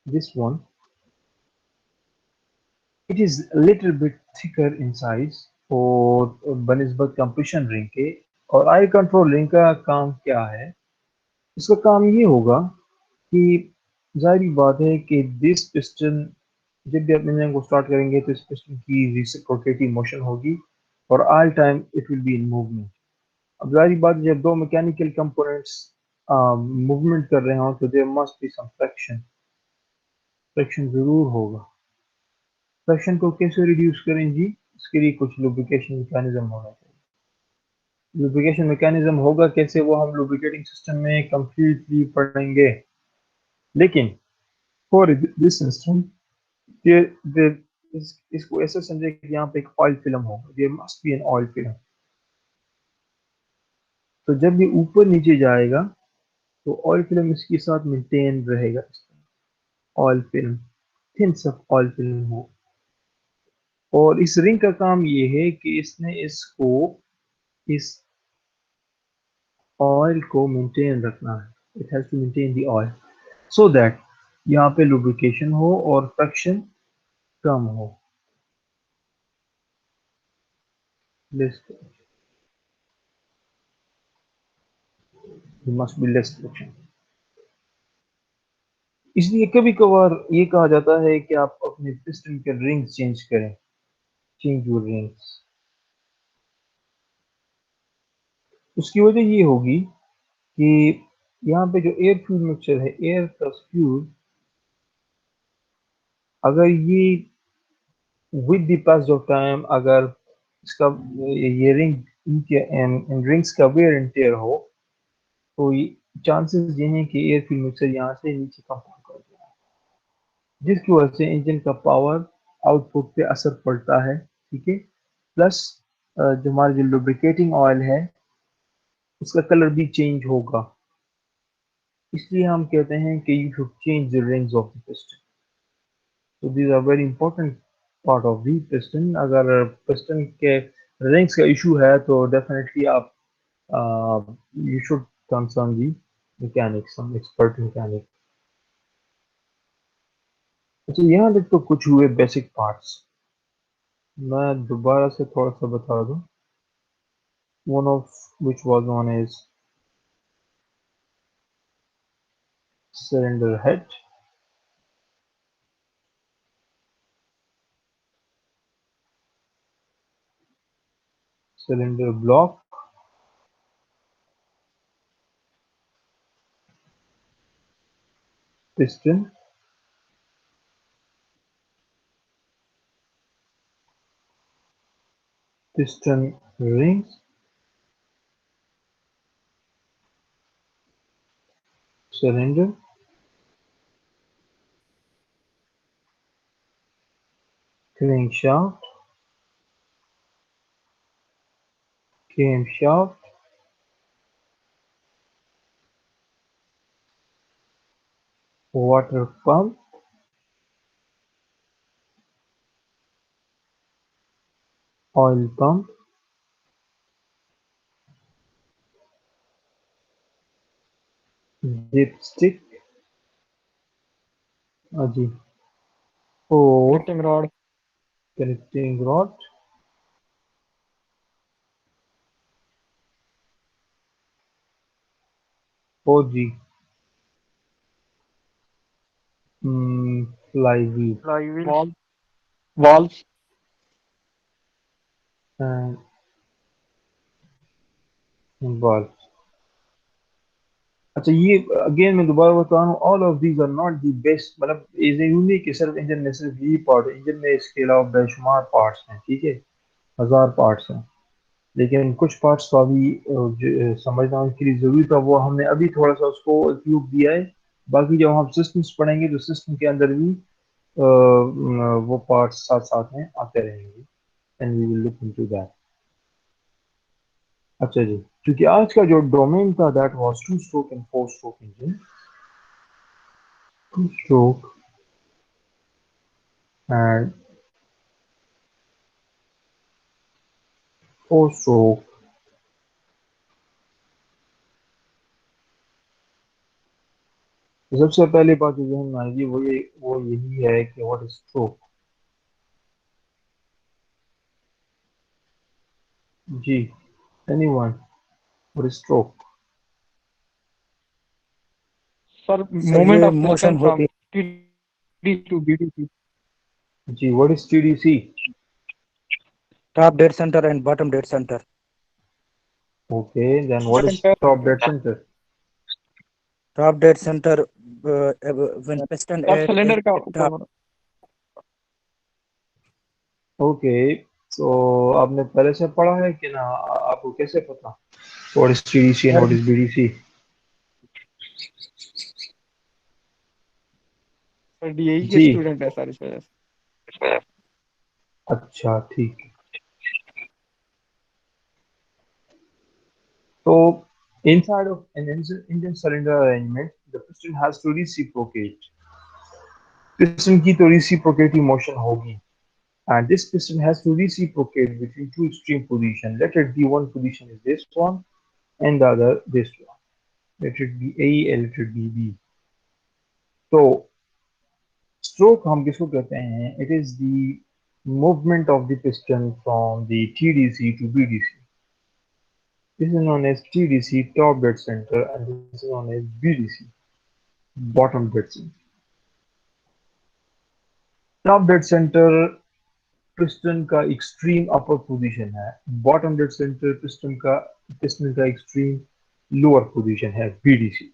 [SPEAKER 1] this one, it is little bit thicker in size और बनिस्बत कंप्रेशन रिंग के। और ऑयल कंट्रोल रिंग का काम क्या है? इसका काम ये होगा कि जाहिर बात है कि दिस पिस्टन, जब भी आप इंजन को स्टार्ट करेंगे तो इस पिस्टन की रिसिप्रोकेटिंग मोशन होगी और all time it will be in movement. अब जाहिर बात है, जब दो मैकेनिकल कंपोनेंट्स मूवमेंट कर रहे हो तो there must be some friction, friction जरूर होगा। फ्रिक्शन को कैसे रिड्यूस करें जी? इसके लिए कुछ लुब्रिकेशन मैकेनिज्म होना चाहिए। लुब्रिकेशन मैकेनिज्म होगा कैसे, वो हम लुब्रिकेटिंग सिस्टम में कंप्लीटली पढ़ेंगे। लेकिन फॉर दिस इंस्टेंस इसको ऐसे समझे कि यहाँ पे एक ऑयल फिल्म होगा, there must be an oil film. तो जब ये ऊपर नीचे जाएगा तो ऑयल फिल्म इसके साथ मेंटेन रहेगा, ऑयल फिल्म, थिन सब ऑयल फिल्म हो। और इस रिंग का काम ये है कि इसने इसको, इस ऑयल को मेंटेन रखना है। It has to maintain the oil so that यहाँ पे लुब्रिकेशन हो और फ्रिक्शन कम हो। Must be less friction. इसलिए कभी कभार ये कहा जाता है कि आप अपने पिस्टन के रिंग्स चेंज करें, चेंज योर रिंग्स। उसकी वजह ये होगी कि यहाँ पे जो एयर फ्यूल मिक्सचर है, एयर प्लस फ्यूल, अगर ये with the pass of time, अगर इसका ये रिंग, इनके इन रिंग्स का वेयर एंड टेयर हो, तो चांसेस ये हैं कि एयर फ्यूल मिक्सचर यहाँ से नीचे कंपाउंड कर जाए, जिसकी वजह से इंजन का पावर आउटपुट पे असर पड़ता है। ठीक है। प्लस जो हमारा जो लुब्रिकेटिंग ऑयल है उसका कलर भी चेंज होगा। इसलिए हम कहते हैं कि you should change the rings of the piston. तो these are very important part of the piston. अगर पिस्टन के रिंग्स का इशू है तो डेफिनेटली आप you should concern the mechanic, some expert mechanic. अच्छा, यहाँ तक तो कुछ हुए बेसिक पार्ट्स। मैं दोबारा से थोड़ा सा बता दूं, one of which was known as cylinder head, cylinder block, piston, piston rings, cylinder, crankshaft, camshaft, water pump, oil pump, dipstick, जी, और
[SPEAKER 2] कनेक्टिंग रॉड।
[SPEAKER 1] connecting rod, और जी, flywheel
[SPEAKER 2] flywheel, valve.
[SPEAKER 1] and valve। अच्छा, ये अगेन मैं दोबारा बता रहा हूँ, all of these are not the best, मतलब इज यूनिक कि सिर्फ इंजन में सिर्फ यही पार्ट है। इंजन में इसके अलावा बेशुमार पार्ट्स हैं, ठीक है, हजार पार्ट्स हैं। लेकिन कुछ पार्ट्स को अभी समझना उनके लिए जरूरी था, वो हमने अभी थोड़ा सा उसको ट्यूब दिया है। बाकी जब हम सिस्टम्स पढ़ेंगे तो सिस्टम के अंदर भी वो पार्ट्स साथ साथ में आते रहेंगे, and we will look into that. अच्छा जी, क्योंकि आज का जो डोमेन था that was two stroke and four stroke engine, two stroke and four stroke. सबसे पहली बात जो ध्यान में आएगी वो यही है कि व्हाट इज स्ट्रोक। जी, anyone, what is stroke?
[SPEAKER 2] Sir
[SPEAKER 3] sir
[SPEAKER 2] movement
[SPEAKER 3] ये
[SPEAKER 2] ऑफ पिस्टन
[SPEAKER 3] मोशन
[SPEAKER 2] फ्रॉम
[SPEAKER 3] होती
[SPEAKER 2] टी टू बीडीसी।
[SPEAKER 1] जी, what is TDC?
[SPEAKER 3] Top dead centre and bottom dead centre.
[SPEAKER 1] Okay, then what is
[SPEAKER 2] centre
[SPEAKER 1] top dead centre?
[SPEAKER 3] Top dead centre when piston
[SPEAKER 2] top
[SPEAKER 3] at
[SPEAKER 2] cylinder का
[SPEAKER 3] top।
[SPEAKER 2] ऊपर।
[SPEAKER 1] Okay, तो आपने पहले से पढ़ा है कि ना? आपको कैसे पता what is TDC and
[SPEAKER 3] sir
[SPEAKER 1] what is BDC?
[SPEAKER 2] Sir DAE के
[SPEAKER 1] जी,
[SPEAKER 2] स्टूडेंट है सर, इस वजह से।
[SPEAKER 1] अच्छा ठीक है। So, inside of an engine cylinder arrangement, the piston has to reciprocate. Piston की तो reciprocating motion होगी, and this piston has to reciprocate between two extreme positions. Let it be one position is this one, and the other this one. Let it be A and let it be B. तो stroke हम किसको कहते हैं? It is the movement of the piston from the TDC to BDC. This is known as TDC, top dead center, and this is known as BDC, bottom dead center. Top dead centre piston का extreme अपर position है, bottom dead centre piston का extreme lower position है, BDC.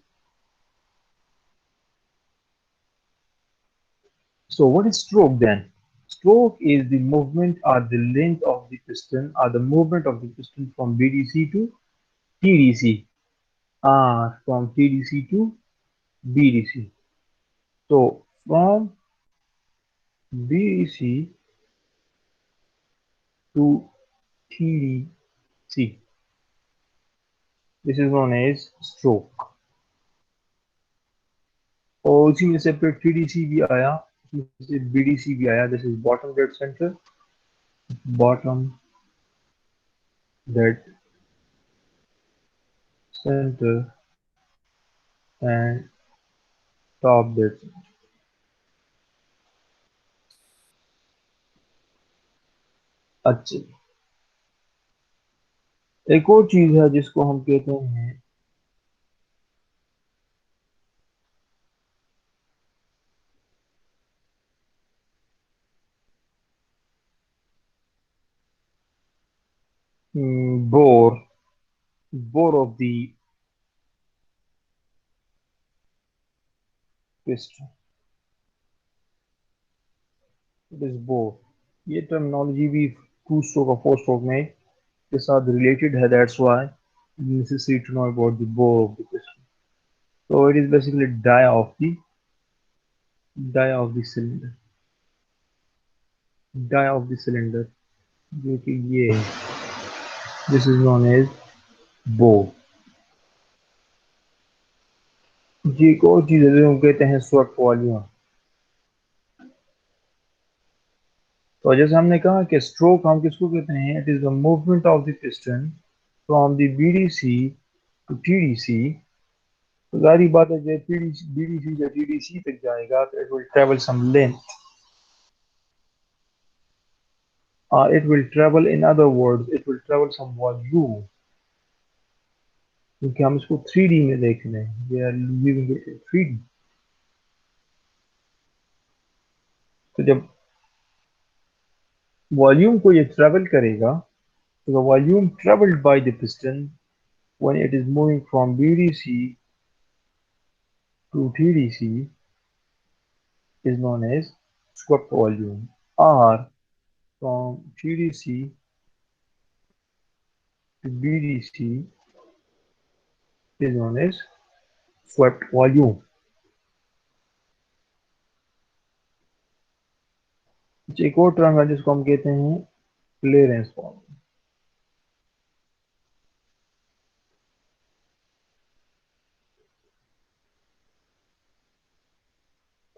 [SPEAKER 1] So what is stroke then? Stroke is the movement or the length of the piston or the movement of the piston from BDC to TDC or from TDC to BDC. So from BDC to TDC, this is known as stroke। और उसी में से फिर TDC भी आया, उसमें से BDC भी आया। This is bottom dead centre, bottom dead centre and top dead centre. अच्छा, एक और चीज है जिसको हम कहते हैं bore, bore of the piston. It is bore. ये टर्मिनोलॉजी भी टू स्ट्रोक और फोर स्ट्रोक में के साथ रिलेटेड है, that's why necessary to know about the bore of the piston. So it is basically die of the cylinder, die of the cylinder, जो कि ये है, दिस इज नोन एज बो। जी, एक और चीज है जिसे कहते हैं स्वेप्ट वॉल्यूम। तो जैसे हमने कहा कि स्ट्रोक हम किसको कहते हैं? It is the movement of the piston from the BDC to TDC. तो जारी बात है, जब बीडीसी से टीडीसी तक जाएगा तो it will travel some length, it will travel, in other words it will travel some volume. क्योंकि हम इसको 3D में देख रहे हैं, we are living it in 3D। तो जब वॉल्यूम को ये ट्रेवल करेगा, तो the volume traveled by the piston when it is moving from BDC to TDC is known as swept volume, or from TDC to BDC is known as swept volume। एक और term है जिसको हम कहते हैं clearance volume.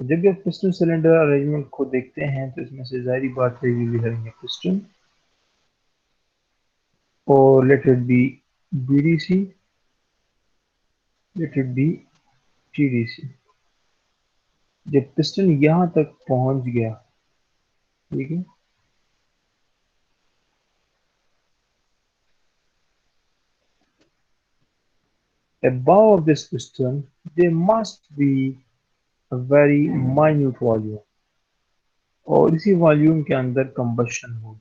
[SPEAKER 1] जब भी आप पिस्टन सिलेंडर अरेंजमेंट को देखते हैं तो इसमें से जाहिर बात है वी हैविंग ए पिस्टन और late it B BDC, late it B TDC. जब पिस्टन यहां तक पहुंच गया, ठीक है, above this piston there must be a very minute volume और इसी वॉल्यूम के अंदर कंबशन होगी।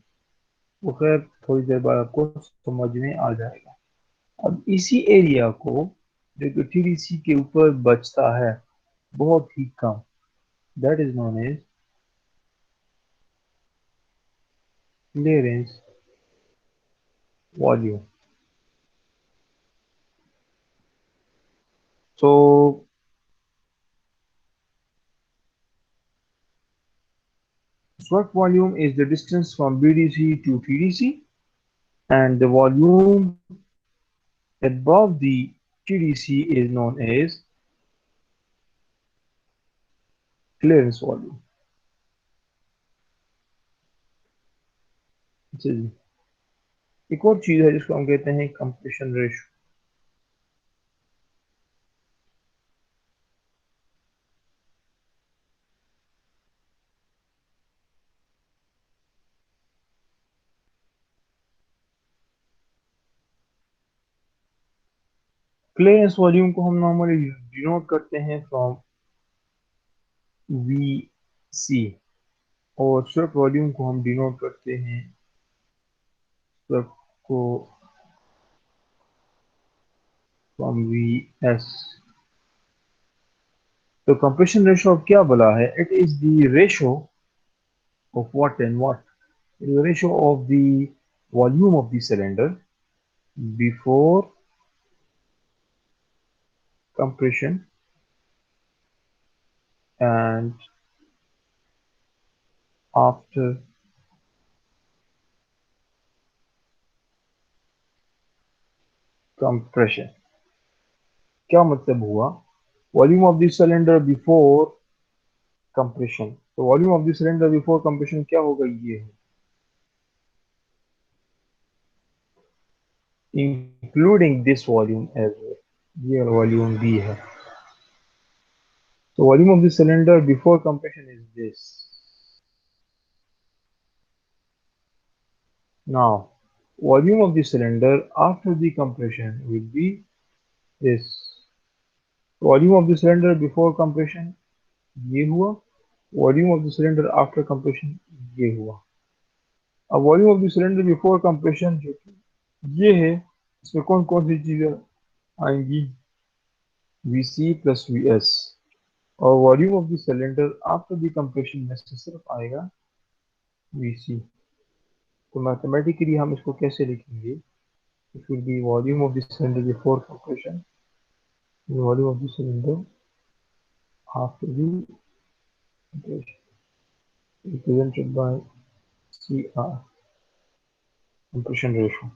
[SPEAKER 1] वो खैर थोड़ी देर बाद आपको समझ में आ जाएगा। अब इसी एरिया को जो कि टीडीसी के ऊपर बचता है बहुत ही कम, that is known as clearance volume. So swept volume is the distance from BDC to TDC and the volume above the TDC is known as clearance volume। अच्छा जी, एक और चीज है जिसको हम कहते हैं कंप्रेशन रेशो। क्लियरेंस वॉल्यूम को हम नॉर्मली डिनोट करते हैं फ्रॉम वी सी और स्वेप्ट वॉल्यूम को हम डिनोट करते हैं स्वेप्ट को फ्रॉम वी एस। तो कंप्रेशन रेशो अब क्या बोला है, it is the ratio of what and what, the ratio of the volume of the cylinder before compression and after compression। क्या मतलब हुआ, volume of the cylinder before compression, तो volume of the cylinder before compression क्या होगा, ये है including this volume as well, ये volume भी है। तो volume of the cylinder before compression is this. Now volume of the cylinder after the compression will be this. Volume of the cylinder before compression ये हुआ, volume of the cylinder after compression ये हुआ। अब volume of the cylinder before compression जो कि ये है, इसमें कौन कौन सी चीजें आएंगी, V C plus V S, और volume of the cylinder after the compression में से सिर्फ आएगा वी सी। तो मैथमेटिकली हम इसको कैसे लिखेंगे, it will B volume of the cylinder before compression, volume of the cylinder after the compression represented by CR, compression ratio।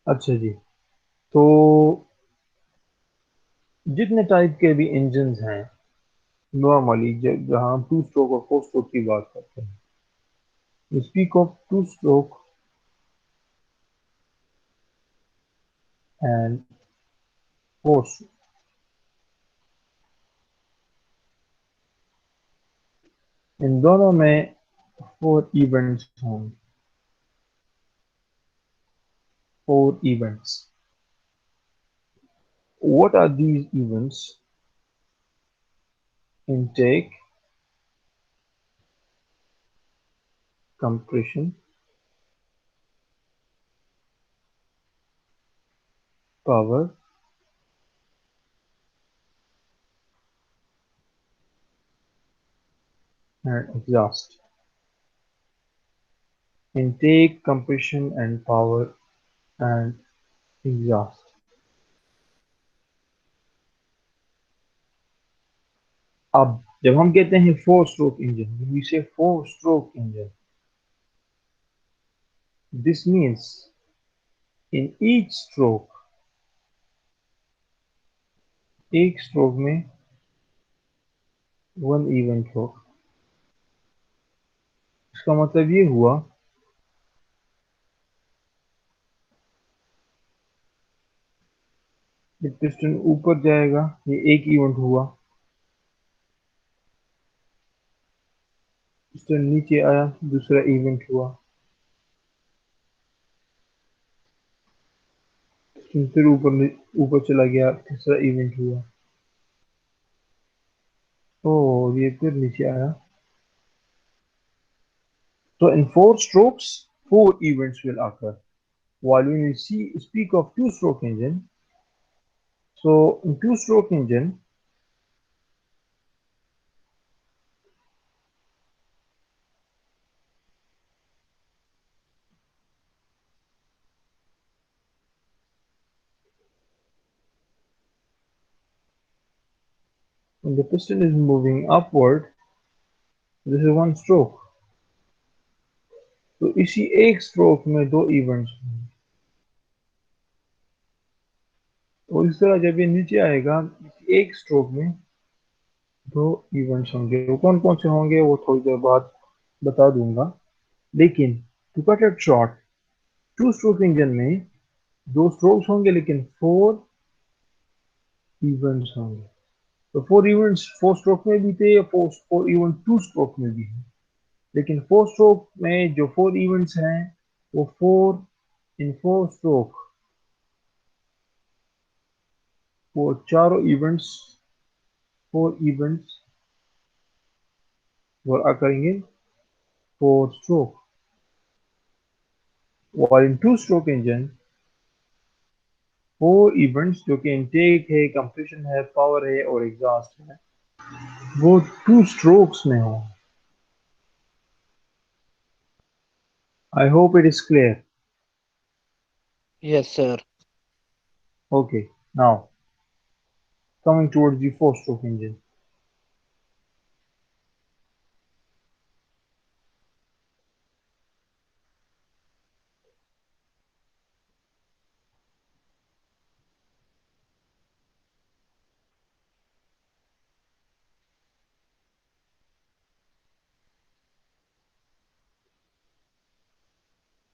[SPEAKER 1] अच्छा जी, तो जितने टाइप के भी इंजन हैं नॉर्मली, जहाँ हम टू स्ट्रोक और फोर स्ट्रोक की बात करते हैं, speak of two stroke and four stroke. इन दोनों में फोर इवेंट्स होंगे, four events. What are these events, intake, compression, power and exhaust. intake, compression and power and exhaust। अब जब हम कहते हैं four stroke engine, we say four stroke engine, this means in each stroke एक stroke में 1 event हो। इसका मतलब ये हुआ कि पिस्टन ऊपर जाएगा, ये एक इवेंट हुआ। पिस्टन नीचे आया, दूसरा इवेंट हुआ। पिस्टन फिर ऊपर ऊपर चला गया, तीसरा इवेंट हुआ। और ये फिर नीचे आया। So in 4 strokes, 4 events will occur. While when we speak of two-stroke engine, so in two-stroke engine, when the piston is moving upward, this is one stroke. तो इसी एक स्ट्रोक में 2 इवेंट्स होंगे। और इस तरह जब ये नीचे आएगा, इसी एक स्ट्रोक में 2 इवेंट्स होंगे। वो कौन कौन से होंगे वो थोड़ी देर बाद बता दूंगा। लेकिन to cut it short, two stroke engine में 2 स्ट्रोक्स होंगे लेकिन 4 इवेंट्स होंगे। तो 4 इवेंट्स 4 स्ट्रोक में भी थे, या 4 इवेंट 2 स्ट्रोक में भी है। लेकिन 4 स्ट्रोक में जो 4 इवेंट्स हैं वो 4 वो चारों events 4 events were occurring in 4 stroke. While in 2 stroke engine 4 events जो कि इनटेक है, कंप्रेशन है, पावर है और एग्जॉस्ट है, वो 2 स्ट्रोक्स में हो। I hope it is clear.
[SPEAKER 3] Yes, sir.
[SPEAKER 1] Okay, now coming towards the 4 stroke engine.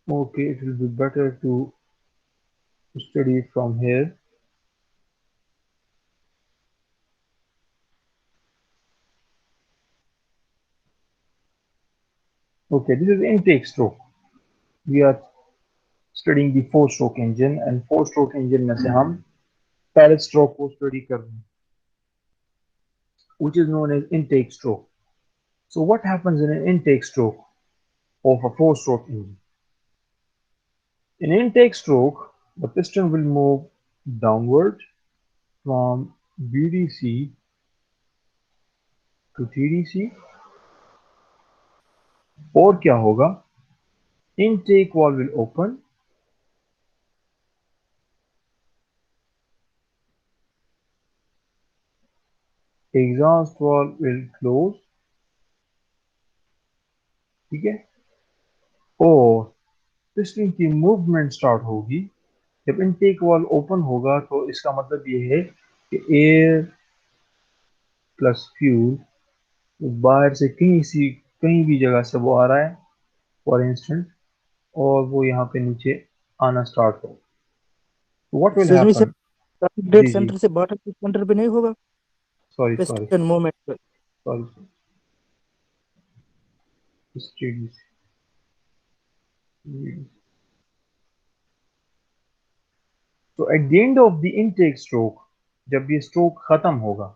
[SPEAKER 1] Okay, it will be better to study it from here. Okay, this is intake stroke. We are studying the 4 stroke engine, and 4 stroke engine में से हम पहले stroke को study कर रहे हैं, which is known as intake stroke. So what happens in an intake stroke of a 4 stroke engine? In intake stroke, the piston will move downward from BDC to TDC, और क्या होगा? Intake valve will open, exhaust valve will close, ठीक है? और piston की movement start होगी। जब intake valve open होगा तो इसका मतलब ये है कि एयर प्लस फ्यूल बाहर से कहीं भी जगह से वो आ रहा है फॉर इंस्टेंट, और वो यहाँ पे नीचे आना स्टार्ट हो। What will
[SPEAKER 2] excuse me
[SPEAKER 1] happen?
[SPEAKER 2] Sir, dead
[SPEAKER 1] जी जी,
[SPEAKER 2] सेंटर से बॉटम सेंटर पे नहीं होगा
[SPEAKER 1] sorry sorry
[SPEAKER 2] piston movement?
[SPEAKER 1] Sorry, तो at the end of the intake stroke, जब ये स्ट्रोक खत्म होगा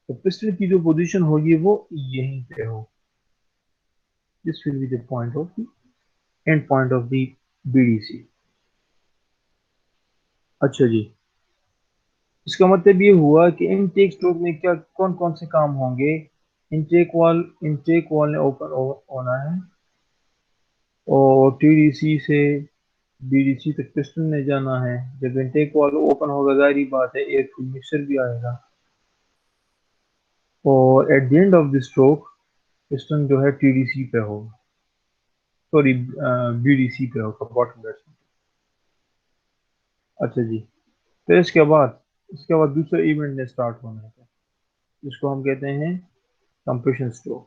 [SPEAKER 1] तो पिस्टन की जो पोजीशन होगी वो यहीं पे हो। This will be the point of the end point of the BDC. अच्छा जी, इसका मतलब ये हुआ कि इनटेक स्ट्रोक में क्या कौन कौन से काम होंगे? इनटेक वाल ने ओपन होना है, और टीडीसी से बीडीसी तक पिस्टन ने जाना है। जब इनटेक वाल ओपन होगा, जाहिर बात है एयर फ्यूल मिक्सचर भी आएगा, और eight the end of the stroke piston जो है टीडीसी पे होगा, सॉरी बीडीसी पे होगा, बॉटम डेड। अच्छा जी, फिर इसके बाद इसके बाद दूसरा इवेंट ने स्टार्ट होना है, जिसको हम कहते हैं कंप्रेशन स्ट्रोक।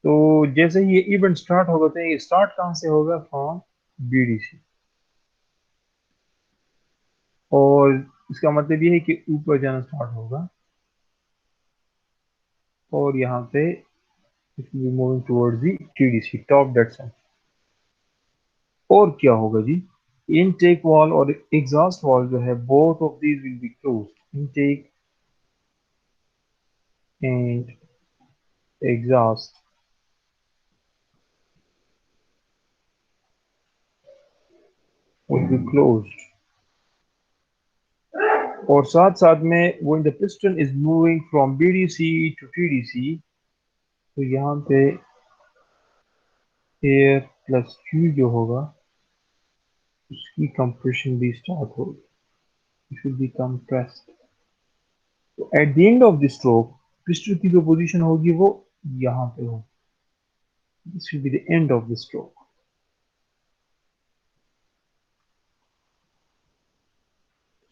[SPEAKER 1] तो जैसे ही ये इवेंट स्टार्ट होगा तो ये स्टार्ट कहाँ से होगा? From BDC. और इसका मतलब ये है कि ऊपर जाना स्टार्ट होगा और यहाँ पे moving towards the TDC, top dead centre. और क्या होगा जी? इनटेक वॉल और एग्जॉस्ट वॉल जो है, both of these will be closed. Intake and exhaust will be closed। और साथ साथ में when the piston is moving from BDC to TDC, तो यहाँ पे एयर प्लस फ्यूल जो होगा उसकी कंप्रेशन भी स्टार्ट होगी, इट विल बी कंप्रेस्ड। तो at the end of the stroke piston की जो पोजीशन होगी वो यहाँ पे होगी, this will be the end of the stroke.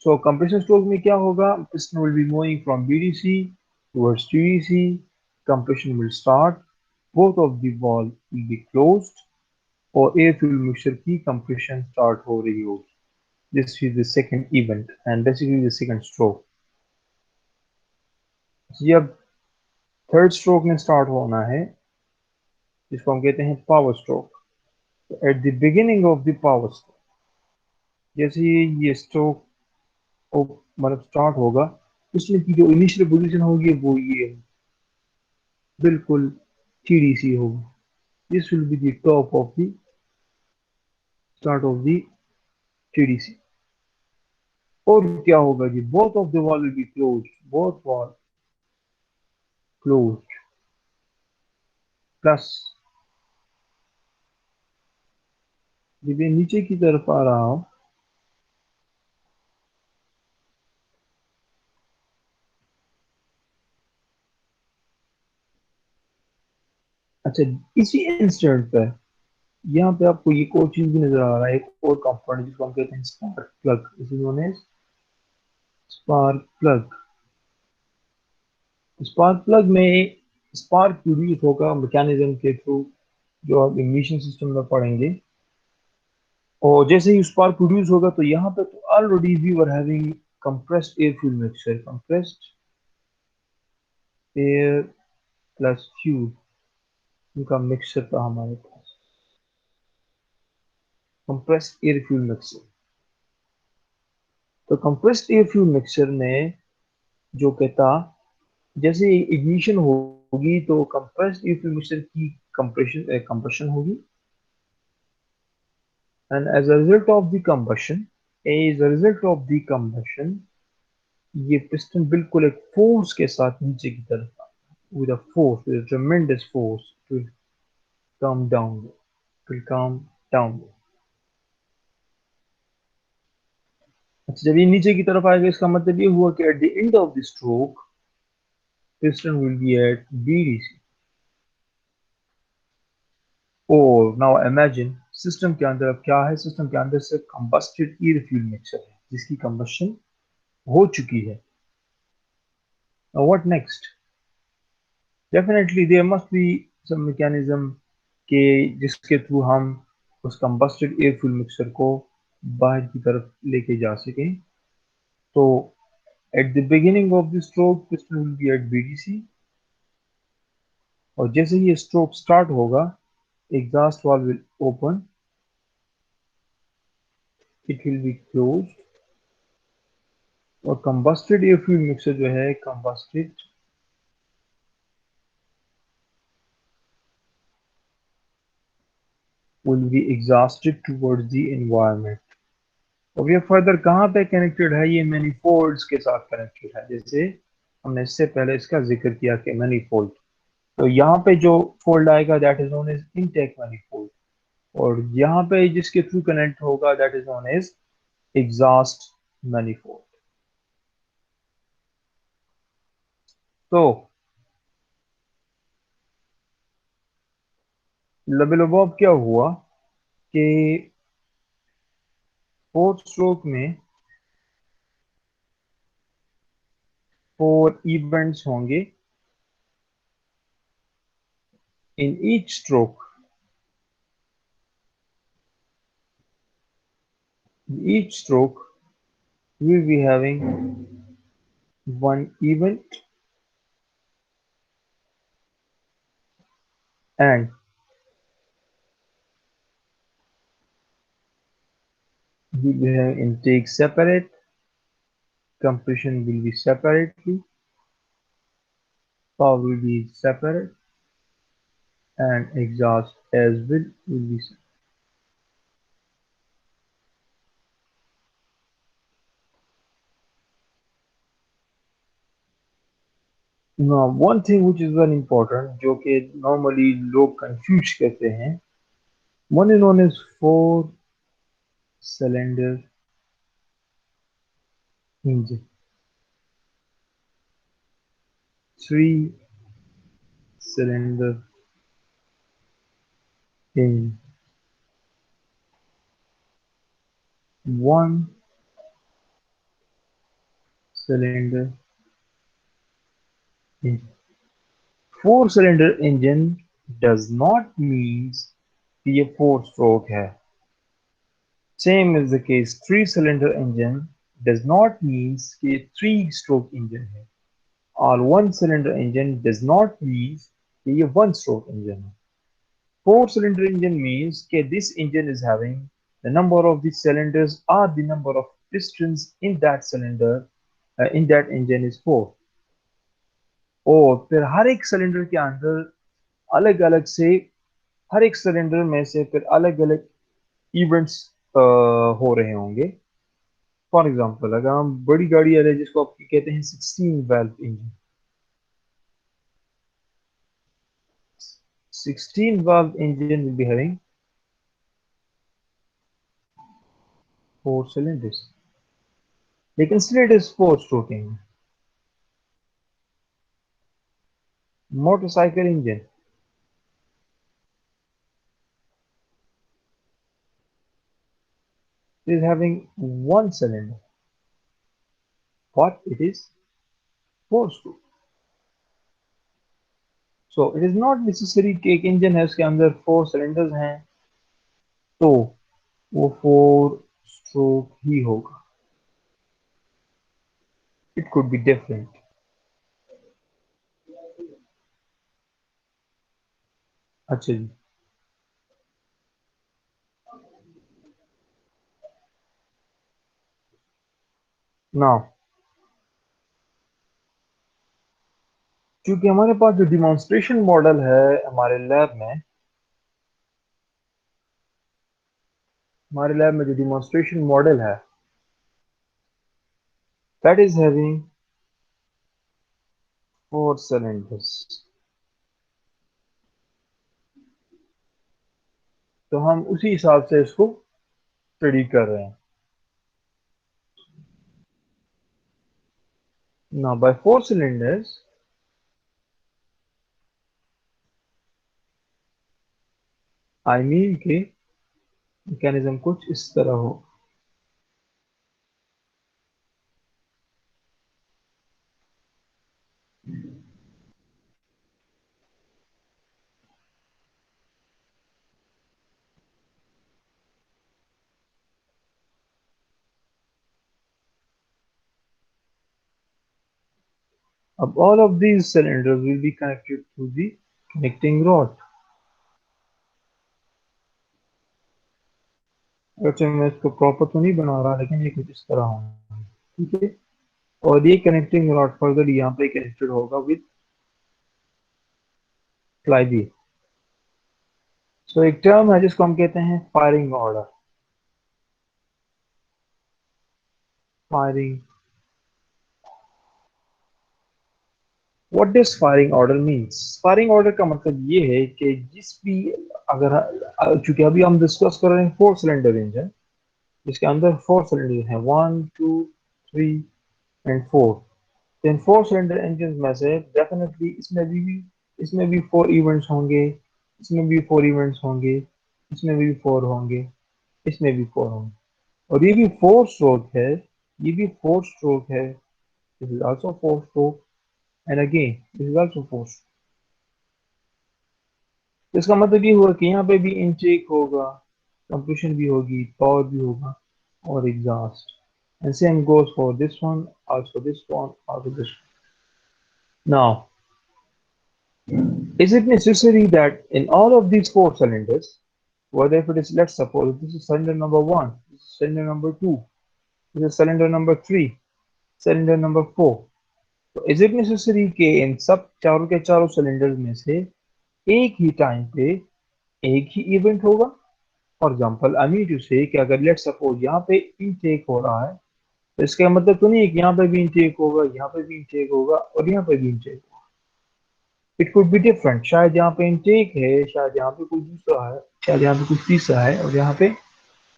[SPEAKER 1] So compression stroke में क्या होगा? Piston will be moving from BDC towards TDC, compression will start, both of the valve will be closed और एयर फ्यूल मिक्सचर की compression start हो रही होगी। This is the second event and basically the second stroke. ये अब third stroke में start होना है, जिसको हम कहते हैं power stroke. Eight the beginning of the power stroke, जैसे ही ये स्ट्रोक मतलब स्टार्ट होगा, उसमें की जो इनिशियल पोजीशन होगी वो ये बिल्कुल TDC होगी। This will be the top of the start of the TDC। और क्या होगा जी? Both of the valve will be closed, both valve closed, plus जब ये नीचे की तरफ आ रहा हो, अच्छा इसी इंस्टेंट पर यहाँ पे आपको ये और चीज भी नजर आ रहा है, एक और कंपोनेंट जिसको हम कहते हैं spark plug. This is known as spark plug. Spark plug में स्पार्क प्रोड्यूस होगा मैकेनिज्म के थ्रू, जो आप इग्निशन सिस्टम में पढ़ेंगे। और जैसे ही स्पार्क प्रोड्यूस होगा तो यहाँ पे तो already we were having compressed air fuel mixture, compressed air plus fuel, उनका मिक्सचर था हमारे पास, कंप्रेस्ड एयर फ्यूल मिक्सचर। तो कंप्रेस्ड एयर फ्यूल मिक्सचर में जो कहता, जैसे इग्निशन होगी तो कंप्रेस्ड एयर फ्यूल मिक्सचर की कंप्रेशन होगी, and as a result of the combustion, as a result of the combustion, ये पिस्टन बिल्कुल एक फोर्स के साथ नीचे की तरफ, with a force, with a tremendous force, it will come down, it will come down। अच्छा जब ये नीचे की तरफ आएगा, इसका मतलब ये हुआ कि eight the end of the stroke piston will be at BDC। और नाउ इमेजिन सिस्टम के अंदर अब क्या है? सिस्टम के अंदर से कंबस्टेड एयर फ्यूल मिक्सचर है जिसकी कंबशन हो चुकी है। Now what next? Definitely there must be some mechanism के जिसके थ्रू हम उस कंबस्टेड एयर फ्यूल मिक्सचर को बाहर की तरफ लेके जा सकें। तो at the beginning of the stroke piston will be at BDC, और जैसे ही ये स्ट्रोक स्टार्ट होगा exhaust valve will open, it will be closed, और कंबस्टेड एयर फ्यूल मिक्सर जो है combusted will be exhausted towards the environment. और ये फर्दर कहाँ पे कनेक्टेड है? ये मैनिफोल्ड्स के साथ कनेक्टेड है, जैसे हमने इससे पहले इसका जिक्र किया कि मैनिफोल्ड। तो यहाँ पे जो फोल्ड आएगा that is known as intake manifold, और यहाँ पे जिसके थ्रू कनेक्ट होगा that is known as exhaust manifold. तो लबेलबॉब क्या हुआ कि फोर्थ स्ट्रोक में 4 events होंगे in each stroke. In each stroke we will be having one event and we will be having intake separate, compression will be separately, power will be separate, and exhaust as will be separate. Now one thing which is very important जो कि normally लोग confuse करते हैं, one is known as 4 cylinder engine, 3 cylinder engine, 1 cylinder engine. 4 cylinder engine does not means कि ये 4 stroke है. Same is the case 3 cylinder engine does not means कि ये 3 stroke engine है. Or 1 cylinder engine does not means कि ये 1 stroke engine है. 4 cylinder engine means that this engine is having the number of the cylinders or the number of pistons in that cylinder in that engine is 4. और फिर हर एक cylinder के अंदर अलग अलग से हर एक सिलेंडर में से फिर अलग अलग इवेंट्स हो रहे होंगे. फॉर एग्जांपल अगर हम बड़ी गाड़ी है जिसको आप कहते हैं 16 valve engine, 16 valve engine will be having 4 cylinders. लेकिन still it is 4 stroke engine. Motorcycle engine is having 1 cylinder, but it is 4 stroke. So it is not necessary कि एक इंजन है उसके अंदर 4 cylinders हैं तो वो 4 stroke ही होगा. It could be different. अच्छा जी. Now क्योंकि हमारे पास जो डिमॉन्स्ट्रेशन मॉडल है हमारे लैब में जो डिमॉन्स्ट्रेशन मॉडल है that is having 4 cylinders. तो हम उसी हिसाब से इसको स्टडी कर रहे हैं. Now by 4 cylinders I mean कि मैकेनिज्म कुछ इस तरह हो. अब all of these cylinders will be connected to the connecting rod. अच्छा मैं इसको प्रॉपर तो नहीं बना रहा लेकिन ये कुछ इस तरह होगा. ठीक है. और ये कनेक्टिंग रॉड फर्दर यहाँ पे कनेक्टेड होगा विद फ्लाई व्हील. सो एक टर्म है जिसको हम कहते हैं firing order. Firing what does firing order means. Firing order का मतलब ये है कि जिस भी अगर चूंकि अभी हम डिस्कस कर रहे हैं 4 सिलेंडर इंजन जिसके अंदर 4 सिलेंडर हैं 1 2 3 एंड 4. इन 4 सिलेंडर इंजन में से डेफिनेटली इसमें भी 4 इवेंट्स होंगे, इसमें भी 4 इवेंट्स होंगे, इसमें भी 4 होंगे, इसमें भी 4 होंगे. और ये भी 4 स्ट्रोक है, ये भी 4 स्ट्रोक है, This is also 4 stroke, and again this is also 4 stroke. तो इसका मतलब ये हुआ कि यहाँ पे भी इनटेक होगा, कंप्रेशन भी होगी, पावर भी होगा और exhaust. And same goes for this one, also this one, also this one. Now, is it necessary that in all of these 4 cylinders, whether if it is, let's suppose this is cylinder number 1, this is cylinder number 2, this is cylinder number 3, cylinder number 4, तो is it necessary कि इन सब चारों के चारों cylinders में से एक ही time पे एक ही इवेंट होगा? For example, I mean to say कि अगर लेट सपोज यहाँ पे इनटेक हो रहा है, तो इसका मतलब तो नहीं है कि यहाँ पे भी इनटेक होगा, यहाँ पे भी इनटेक होगा और यहाँ पे भी इनटेक होगा. It could be different. शायद यहाँ पे इनटेक है, शायद यहाँ पे कुछ दूसरा है, शायद यहाँ पे कुछ तीसरा है और यहाँ पे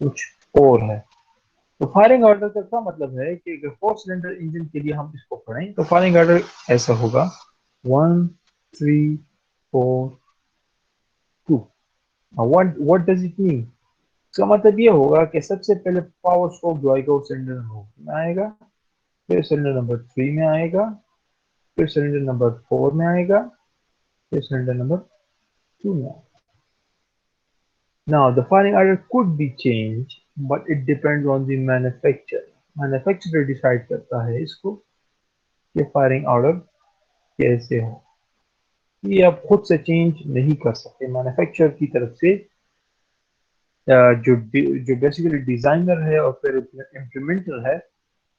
[SPEAKER 1] कुछ और है. तो फायरिंग ऑर्डर का क्या मतलब है कि अगर 4 सिलेंडर इंजन के लिए हम इसको पढ़ें तो फायरिंग ऑर्डर ऐसा होगा 1 3 4 2. What does it mean? इसका मतलब ये होगा कि सबसे पहले पावर स्ट्रोक जो आएगा वो सिलेंडर नंबर 1 में आएगा, फिर सिलेंडर नंबर 3 में आएगा, फिर सिलेंडर नंबर 4 में आएगा, फिर सिलेंडर नंबर 2 में आएगा. Now the firing order could be changed, but it depends on the manufacturer. Manufacturer decide करता है इसको कि फायरिंग ऑर्डर कैसे हो. ये आप खुद से चेंज नहीं कर सकते. मैन्युफैक्चरर की तरफ से जो बेसिकली डिजाइनर है और फिर इम्प्लीमेंटर है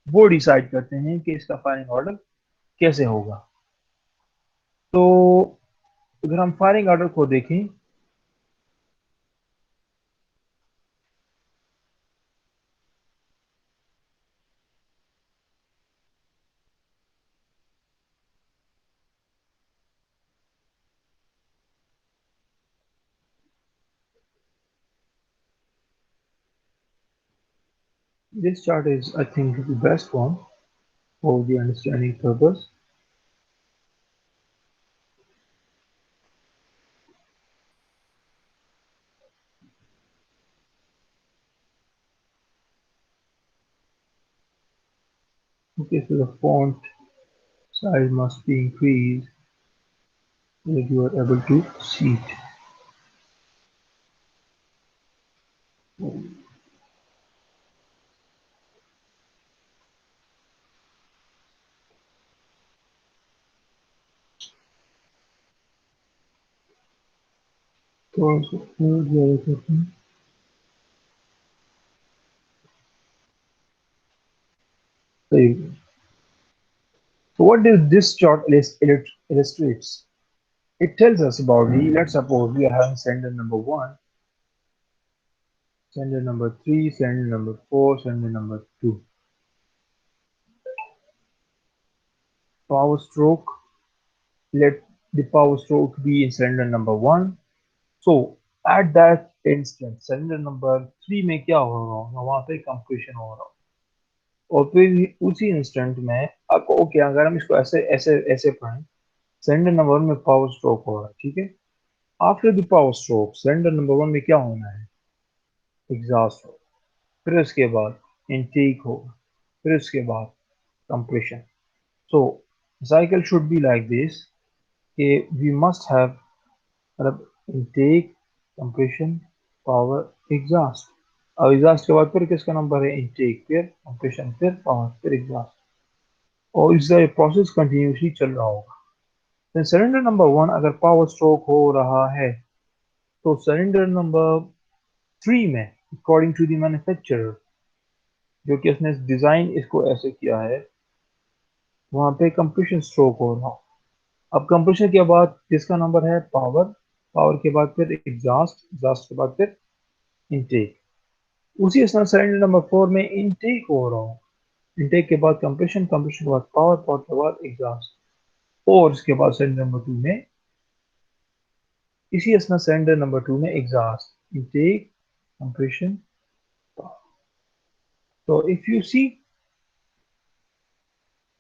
[SPEAKER 1] वो डिसाइड करते हैं कि इसका फायरिंग ऑर्डर कैसे होगा. तो अगर हम फायरिंग ऑर्डर को देखें, this chart is I think the best one for the understanding purpose. Okay, so the font size must be increased so that you are able to see it. थोड़ा सा और ज़्यादा करते हैं. सही. So what does this chart illustrates? It tells us about the, let's suppose we are having cylinder number 1, cylinder number 3, cylinder number 4, cylinder number 2. Power stroke, let the power stroke be in cylinder number 1. So at that instant cylinder number 3 में क्या हो रहा होगा? वहां पे compression हो रहा होगा. और फिर उसी इंस्टेंट में आपको ओके, अगर हम इसको ऐसे ऐसे ऐसे पढ़ें, सिलेंडर नंबर 1 में पावर स्ट्रोक हो रहा है, ठीक है. After the power stroke cylinder number 1 में क्या होना है? एग्जॉस्ट हो. फिर उसके बाद इनटेक होगा, फिर उसके बाद compression. So cycle should be like this कि वी मस्ट हैव, मतलब इनटेक, कंप्रेशन, पावर, एग्जॉस्ट. अब एग्जॉस्ट के बाद फिर किसका नंबर है? इनटेक, फिर कंप्रेशन, फिर पावर, फिर एग्जॉस्ट. और इसका प्रोसेस कंटिन्यूसली चल रहा होगा. तो सिलेंडर नंबर 1 अगर पावर स्ट्रोक हो रहा है तो सिलेंडर नंबर 3 में अकॉर्डिंग टू द मैन्युफैक्चरर, जो कि उसने डिजाइन इसको ऐसे किया है, वहां पे कंप्रेशन स्ट्रोक हो रहा हो. अब कंप्रेशन के बाद किसका नंबर है? पावर. पावर के बाद फिर एग्जॉस्ट, एग्जॉस्ट के बाद फिर इनटेक. उसी तरह सिलेंडर नंबर 4 में इनटेक हो रहा हो, इनटेक के बाद कंप्रेशन, कंप्रेशन के बाद पावर, पावर के बाद एग्जॉस्ट. और उसके बाद सिलेंडर नंबर 2 में, इसी तरह सिलेंडर नंबर 2 में एग्जॉस्ट, इनटेक, कंप्रेशन. तो if you see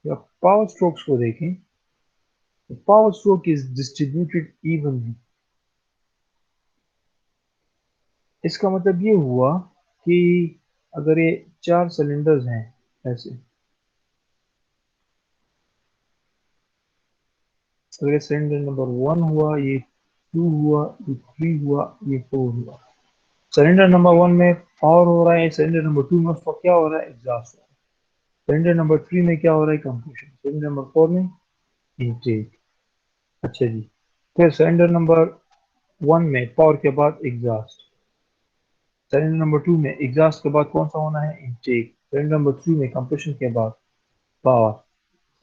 [SPEAKER 1] power strokes को देखें, power stroke is distributed evenly. इसका मतलब ये हुआ कि अगर ये 4 सिलेंडर्स हैं ऐसे, अगर सिलेंडर नंबर 1 हुआ, ये 2 हुआ, ये 3 हुआ, ये 4 हुआ। सिलेंडर नंबर 1 में पावर हो रहा है, सिलेंडर नंबर 2 में उसका क्या हो रहा है, एग्जॉस्ट हो रहा है। सिलेंडर नंबर 3 में क्या हो रहा है, कंप्रेशन। सिलेंडर नंबर 4 में इनटेक। अच्छा जी, फिर सिलेंडर नंबर 1 में पावर के बाद एग्जॉस्ट, सिलेंडर नंबर 2 में एग्जॉस्ट के बाद कौन सा होना है, इनटेक। सिलेंडर नंबर 3 में कंप्रेशन के बाद पावर।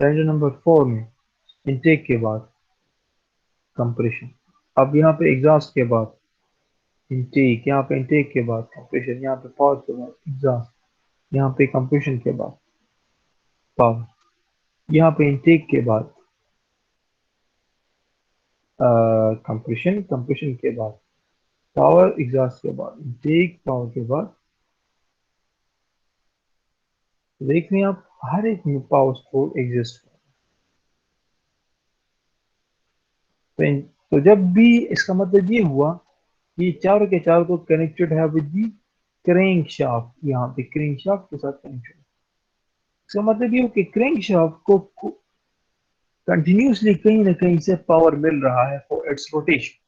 [SPEAKER 1] सिलेंडर नंबर 4 में इनटेक के बाद कंप्रेशन। अब यहाँ पे एग्जॉस्ट के बाद इनटेक, यहाँ पे इनटेक के बाद कंप्रेशन, यहाँ पे पावर के बाद एग्जॉस्ट, यहाँ पे कंप्रेशन के बाद पावर, यहाँ पे इनटेक के बाद कंप्रेशन, कंप्रेशन के बाद पावर, एग्जॉस्ट के बाद इनटेक, पावर के बाद। देख रहे हैं आप, हर एक में पावर स्ट्रोक एग्जिस्ट। तो जब भी, इसका मतलब ये हुआ कि चारों के चारों तो कनेक्टेड है विद दी क्रैंक शाफ्ट, यहाँ पे क्रैंक शाफ्ट के साथ कनेक्टेड। इसका मतलब ये हो कि क्रैंक शाफ्ट को कंटिन्यूसली कहीं ना कहीं से पावर मिल रहा है for its rotation.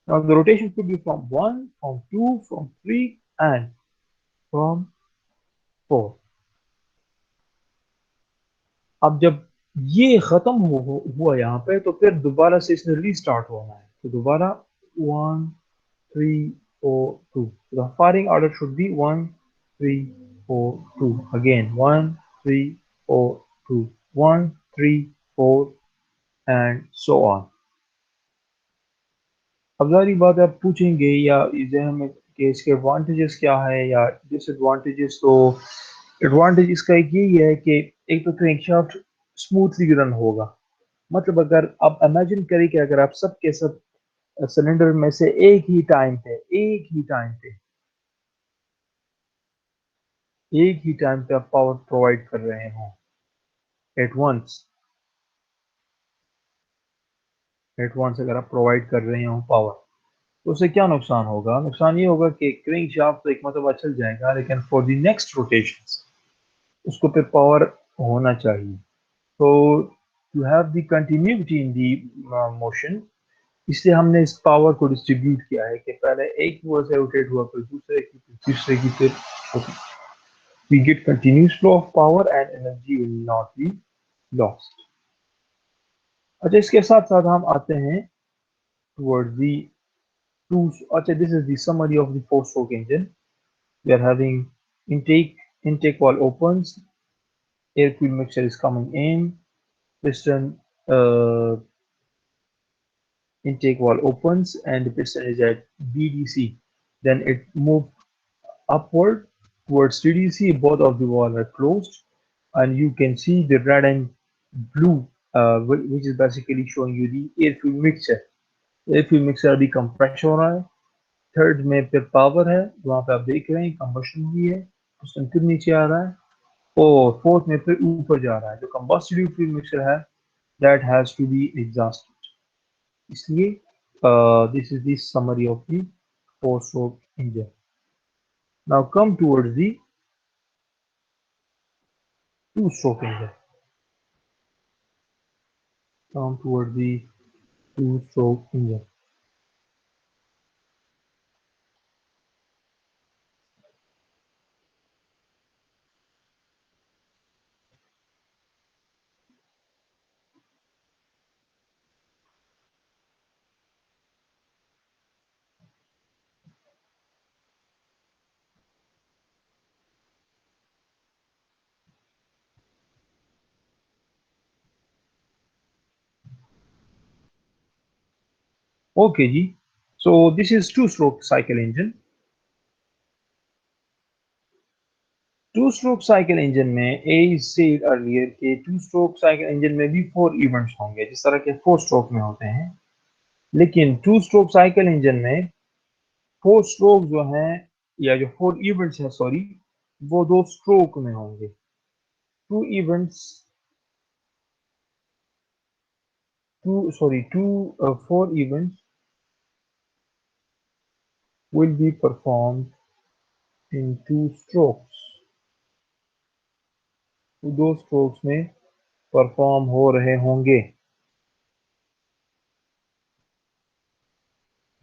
[SPEAKER 1] Now the rotation could be from 1, from 2, from 3 and from 4. अब जब ये खत्म हुआ यहाँ पे, तो फिर दोबारा से इसने रीस्टार्ट होना है। तो दोबारा 1 3 4 2, the firing order should be 1 3 4 2, again 1 3 4 2, 1 3 4 and so on. अब जारी बात आप पूछेंगे या जहन में कि इसके एडवांटेजेस क्या है या डिसएडवांटेजेस। तो एडवांटेज इसका एक यही है कि एक तो क्रैंकशाफ्ट स्मूथली रन होगा। मतलब अगर आप इमेजिन करें कि अगर आप सब के सब सिलेंडर में से एक ही टाइम पे आप पावर प्रोवाइड कर रहे हो एट वंस अगर आप प्रोवाइड कर रहे हो पावर, तो उससे क्या नुकसान होगा। नुकसान ये होगा कि क्रैंक शाफ्ट तो एक मतलब चल जाएगा, लेकिन फॉर द नेक्स्ट रोटेशन उसको पे पावर होना चाहिए। तो to have the continuity in the motion, इसलिए हमने इस पावर को डिस्ट्रीब्यूट किया है कि पहले एक की वजह से रोटेट हुआ, फिर दूसरे की, फिर तीसरे की, फिर we get continuous flow of power and energy will not be lost. अच्छा, इसके साथ साथ हम आते हैं towards the two. अच्छा, this is the summary of the four-stroke engine. We are having intake valve opens, air fuel mixture is coming in, piston intake valve opens and the piston is at BDC. Then it moves upward towards TDC. Both of the valves are closed, and you can see the red and blue, which is basically showing you the air fuel mixture. Air fuel mixer अभी compress हो रहा है। Third में फिर power है, वहां पे आप देख रहे हैं कंबशन हुई है, पिस्टन फिर नीचे आ रहा है। और फोर्थ में फिर ऊपर जा रहा है। जो कंबस्टिव फ्यूल मिक्सर है, that has to be exhausted. इसलिए this is the summary of the four stroke engine. Now come towards the two stroke engine. Come towards the two stroke engine. Okay जी, so this is two stroke cycle engine. Two stroke cycle engine में as said earlier के two stroke cycle engine में भी 4 events होंगे जिस तरह के 4 stroke में होते हैं। लेकिन टू स्ट्रोक साइकिल इंजन में 4 स्ट्रोक जो हैं, या जो 4 इवेंट्स हैं, सॉरी, वो 2 स्ट्रोक में होंगे। Two events, two 4 events will be performed in two strokes. दो स्ट्रोक्स में परफॉर्म हो रहे होंगे।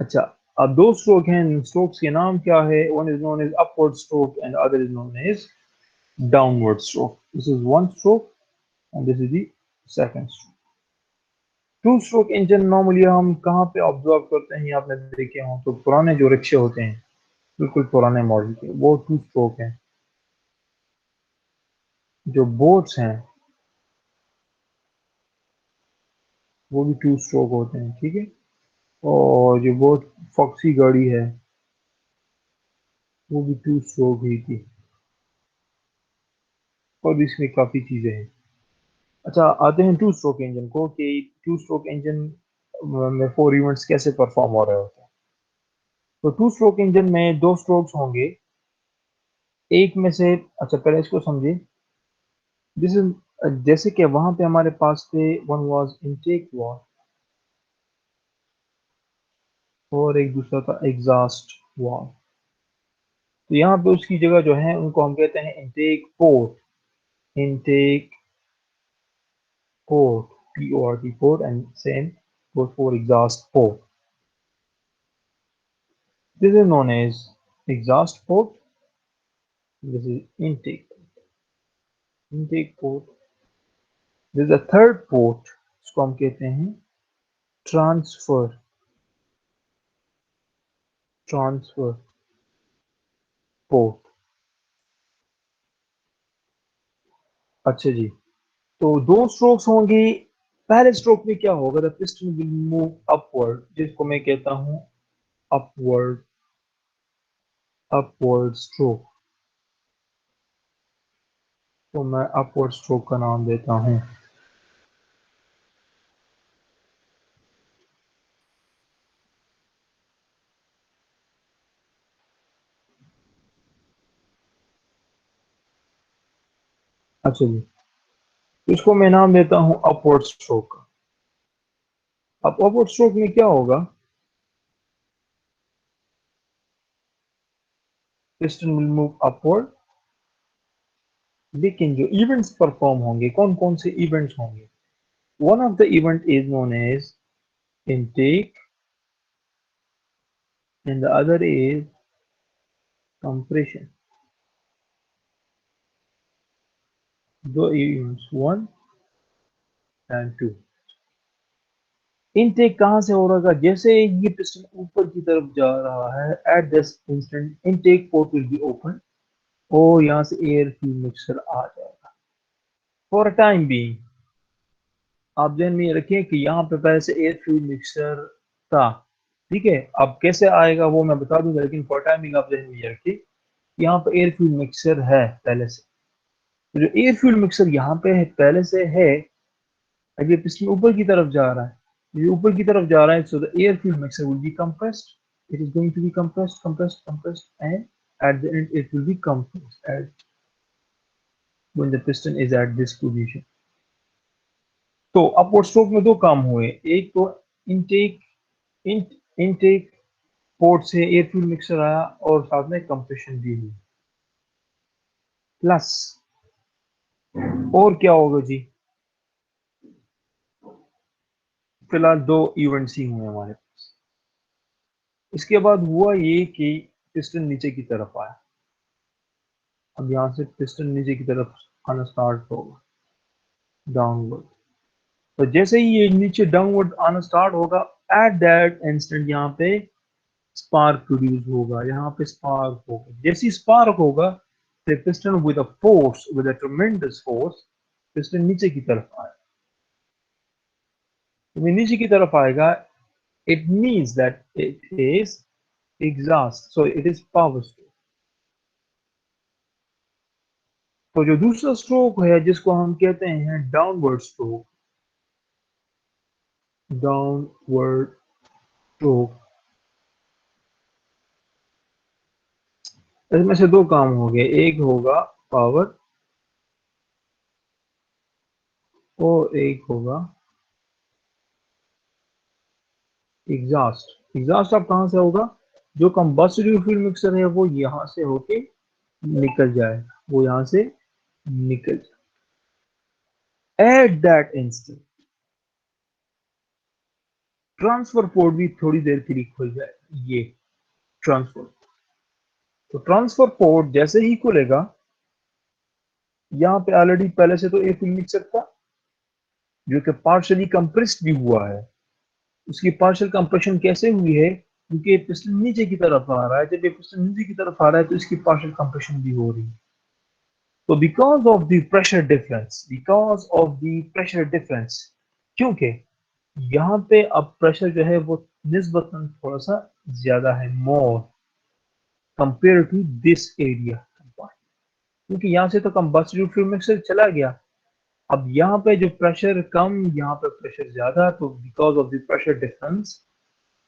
[SPEAKER 1] अच्छा, अब दो स्ट्रोक हैं, स्ट्रोक्स के नाम क्या है? One is known as upward stroke and other is known as downward stroke. This is one stroke and this is the second stroke. Two stroke engine normally हम कहाँ पे ऑब्जर्व करते हैं? आपने देखे हो तो पुराने जो रिक्शे होते हैं, बिल्कुल पुराने मॉडल के, वो टू स्ट्रोक हैं. जो बोट्स हैं वो भी टू स्ट्रोक होते हैं, ठीक है. और जो बहुत फॉक्सी गाड़ी है वो भी टू स्ट्रोक ही थी. और भी इसमें काफी चीजें हैं. अच्छा, आते हैं टू स्ट्रोक इंजन को कि टू स्ट्रोक इंजन में फोर इवेंट्स कैसे परफॉर्म हो रहे होते हैं. तो टू स्ट्रोक इंजन में दो स्ट्रोक्स होंगे. एक में से, अच्छा पहले इसको समझिए. दिस इज जैसे कि वहां पे हमारे पास थे, वन वाज इनटेक वाल और एक दूसरा था एग्जॉस्ट वाल. तो यहाँ पे उसकी जगह जो है उनको हम कहते हैं intake port. Intake port, PORT port, and same goes for exhaust port. This is known as exhaust port. This is intake port. This is a third port, इसको हम कहते हैं transfer port. अच्छा जी, तो दो स्ट्रोक्स होंगे. पहले स्ट्रोक में क्या होगा? The piston will move upward, जिसको मैं कहता हूं अपवर्ड अपवर्ड स्ट्रोक. तो मैं अपवर्ड स्ट्रोक का नाम देता हूं. अच्छा जी, इसको मैं नाम देता हूं अपवर्ड स्ट्रोक. अब अपवर्ड स्ट्रोक में क्या होगा? Piston will move upward. लेकिन जो इवेंट्स परफॉर्म होंगे, कौन कौन से इवेंट्स होंगे? One of the event is known as intake and the other is compression. दो events, one and two. Intake कहां से हो रहा है? जैसे ये पिस्टन ऊपर की तरफ जा रहा है, eight this instant intake port will be open और यहां से एयर फ्यूल मिक्सर आ जाएगा. फॉर अ टाइम बीइंग आप ध्यान में रखिए कि यहाँ पे पहले से एयर फ्यूल मिक्सर था, ठीक है. अब कैसे आएगा वो मैं बता दूंगा, लेकिन फॉर टाइम बीइंग आप ध्यान में रखिए यहाँ पे एयर फ्यूल मिक्सर है पहले से. तो जो एयर फ्यूल मिक्सर यहाँ पे है, पहले से है. अब ये पिस्टन ऊपर की तरफ जा रहा है, ये ऊपर की तरफ जा रहा है, so the air fuel mixer will be compressed. It is going to be compressed and at the end it will be compressed at when the piston is at this position. तो अपवर्ड स्ट्रोक में दो काम हुए. एक तो intake intake port से air fuel mixer आया और साथ में कंप्रेशन भी हुई. प्लस और क्या होगा जी? फिलहाल दो इवेंट्स ही हुए हमारे पास. इसके बाद हुआ ये कि पिस्टन नीचे की तरफ आया. अब यहाँ से पिस्टन नीचे की तरफ आना स्टार्ट होगा, डाउनवर्ड. तो जैसे ही ये नीचे डाउनवर्ड आना स्टार्ट होगा, एट दैट इंस्टेंट यहाँ पे स्पार्क प्रोड्यूस होगा. यहाँ पे स्पार्क होगा. जैसे ही स्पार्क होगा, the piston with a force, with a tremendous force, piston नीचे की तरफ आएगा. तो नीचे की तरफ आएगा, it means that it is exhaust, so it is power stroke. तो जो दूसरा स्ट्रोक है जिसको हम कहते हैं डाउनवर्ड स्ट्रोक, डाउनवर्ड स्ट्रोक, इसमें से दो काम हो गए. एक होगा पावर और एक होगा एग्जॉस्ट. एग्जॉस्ट अब कहां से होगा? जो कंबस्टिव फ्यूल मिक्सर है वो यहां से होके निकल जाए, वो यहां से निकल जाए. At that instant transfer port भी थोड़ी देर के लिए खुल जाए। ये ट्रांसफर, तो ट्रांसफर पोर्ट जैसे ही खुलेगा, यहाँ पे ऑलरेडी पहले से तो एयर फिल्म मिक्सर था जो कि पार्शियली कंप्रेस्ड भी हुआ है। उसकी पार्शियल कंप्रेशन कैसे हुई है, क्योंकि पिस्टन नीचे की तरफ आ रहा है। जब ये पिस्टन नीचे की तरफ आ रहा है तो इसकी पार्शियल कंप्रेशन भी हो रही है। तो because of the pressure difference, क्योंकि यहाँ पे अब प्रेशर जो है वो निस्बतन थोड़ा सा ज्यादा है, more compare to this area, क्योंकि यहाँ से तो कंबस्टिव फ्यूल मिक्सर चला गया। अब यहाँ पे जो प्रेशर कम, यहाँ पे प्रेशर ज्यादा, तो because of the pressure difference